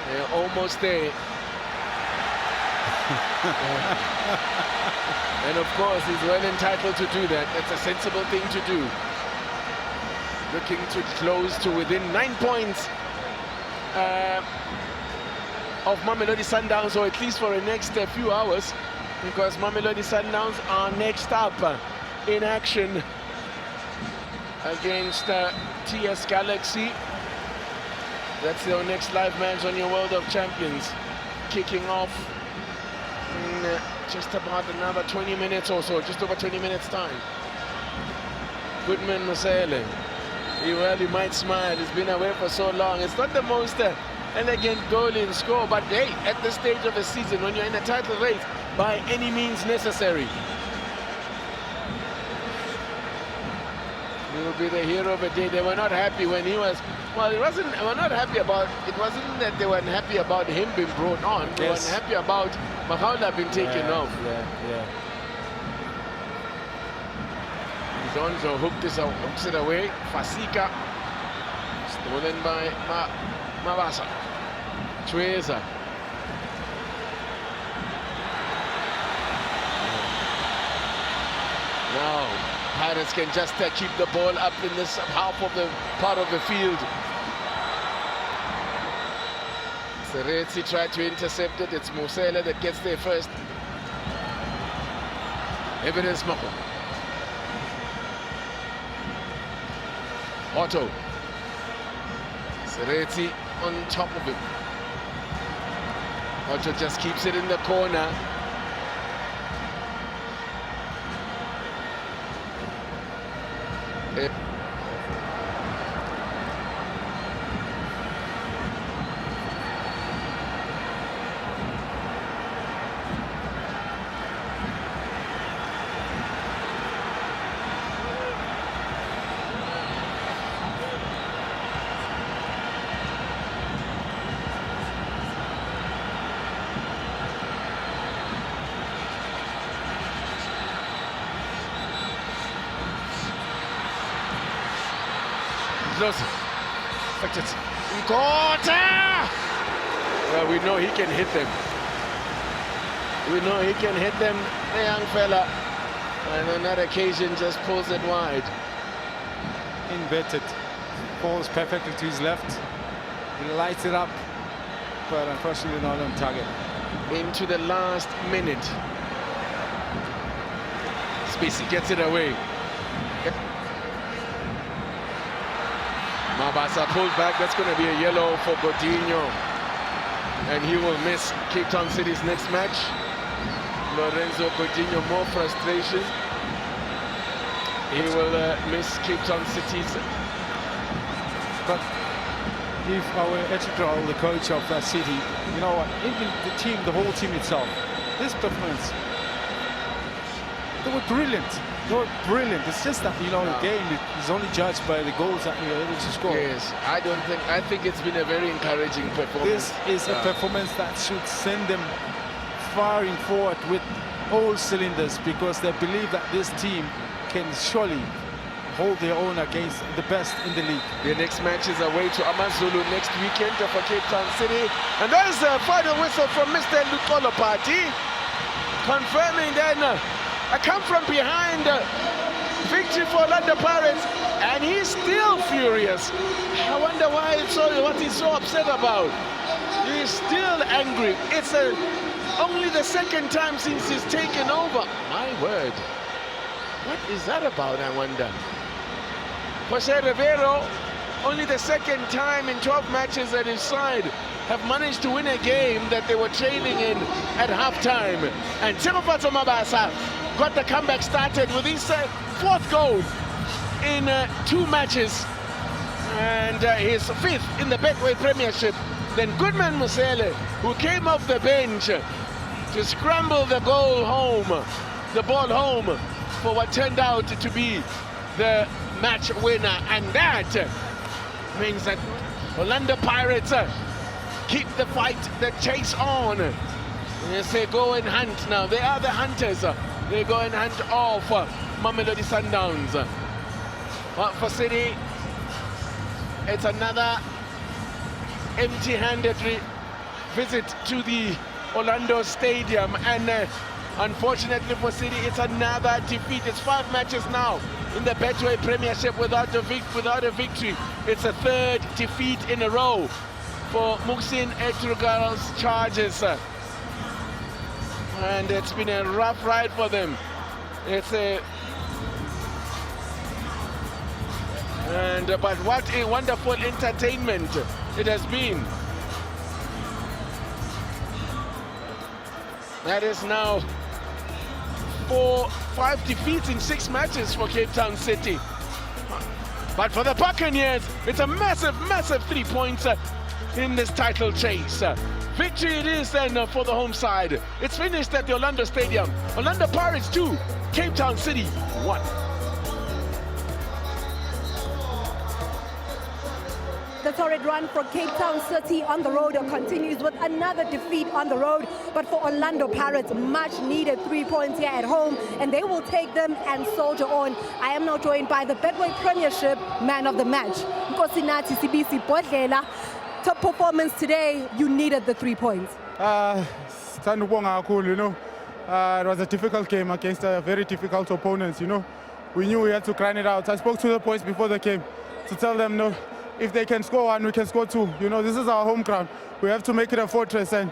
They're almost there. And of course, he's well entitled to do that. That's a sensible thing to do. Looking to close to within 9 points of Mamelodi Sundowns, or at least for the next few hours, because Mamelodi Sundowns are next up in action against TS Galaxy. That's your next live match on your World of Champions, kicking off in just about another 20 minutes or so, just over 20 minutes time. Goodman Mosele. He might smile. He's been away for so long. It's not the most elegant goal in score, but hey, at this stage of the season, when you're in a title race, by any means necessary, he will be the hero of the day. They were not happy when he was. Well, it wasn't. They were not happy about. It wasn't that they weren't happy about him being brought on. They weren't happy about Mahaula being taken off. Zonzo hooks it away. Fasika stolen by Mabasa. Chueza. Now Pirates can just keep the ball up in this half of the part of the field. Seretse tried to intercept it. It's Mosele that gets there first. Evidence Mako. Otto. Seretse on top of him. Otto just keeps it in the corner. close. Affected. Nkota! Well, we know he can hit them. We know he can hit them, the young fella. And on that occasion, just pulls it wide. Inverted. Falls perfectly to his left. He lights it up, but unfortunately not on target. Into the last minute. Spacey gets it away. Mabasa pulls back. That's going to be a yellow for Godinho. And he will miss Cape Town City's next match. Lorenzo Godinho, more frustration. He will miss Cape Town City's. But if I were Etritrol, the coach of that city, you know what, even the team, the whole team itself, this performance, they were brilliant. They were brilliant. It's just that, you know, the game is only judged by the goals that you're able to score. Yes, I think it's been a very encouraging performance. This is a performance that should send them firing forward with all cylinders, because they believe that this team can surely hold their own against the best in the league. The next match is away to Amazulu next weekend for Cape Town City. And there's a final whistle from Mr. Lukolo Party, confirming then a come from behind victory for Orlando Pirates, and he's still furious. I wonder why what he's so upset about. He's still angry. It's only the second time since he's taken over. My word. What is that about, I wonder? Jose Rivero, only the second time in 12 matches at his side, have managed to win a game that they were trailing in at halftime. And Tshegofatso Mabasa got the comeback started with his fourth goal in 2 matches, and his 5th in the Betway Premiership. Then Goodman Musele, who came off the bench to scramble the ball home for what turned out to be the match winner. And that means that Orlando Pirates keep the fight, the chase on. Yes, they go and hunt now. They are the hunters. They go and hunt off Mamelodi Sundowns. But for City, it's another empty-handed visit to the Orlando Stadium, and unfortunately for City, it's another defeat. It's 5 matches now in the Betway Premiership without a victory. It's a 3rd defeat in a row for Muhsin Ertugrul's Chargers, and it's been a rough ride for them. But what a wonderful entertainment it has been. That is now 5 defeats in 6 matches for Cape Town City. But for the Buccaneers, it's a massive, massive 3 points in this title chase. Victory it is then for the home side. It's finished at the Orlando Stadium. Orlando Pirates 2, Cape Town City 1. The torrid run for Cape Town City on the road continues with another defeat on the road. But for Orlando Pirates, much needed 3 points here at home, and they will take them and soldier on. I am now joined by the Betway Premiership Man of the Match, Nkosinathi Sibisi Bodlela. Top performance today, you needed the 3 points. You know, it was a difficult game against a very difficult opponent, you know. We knew we had to grind it out. I spoke to the boys before the game to tell them, no, if they can score 1, we can score 2. You know, this is our home ground. We have to make it a fortress, and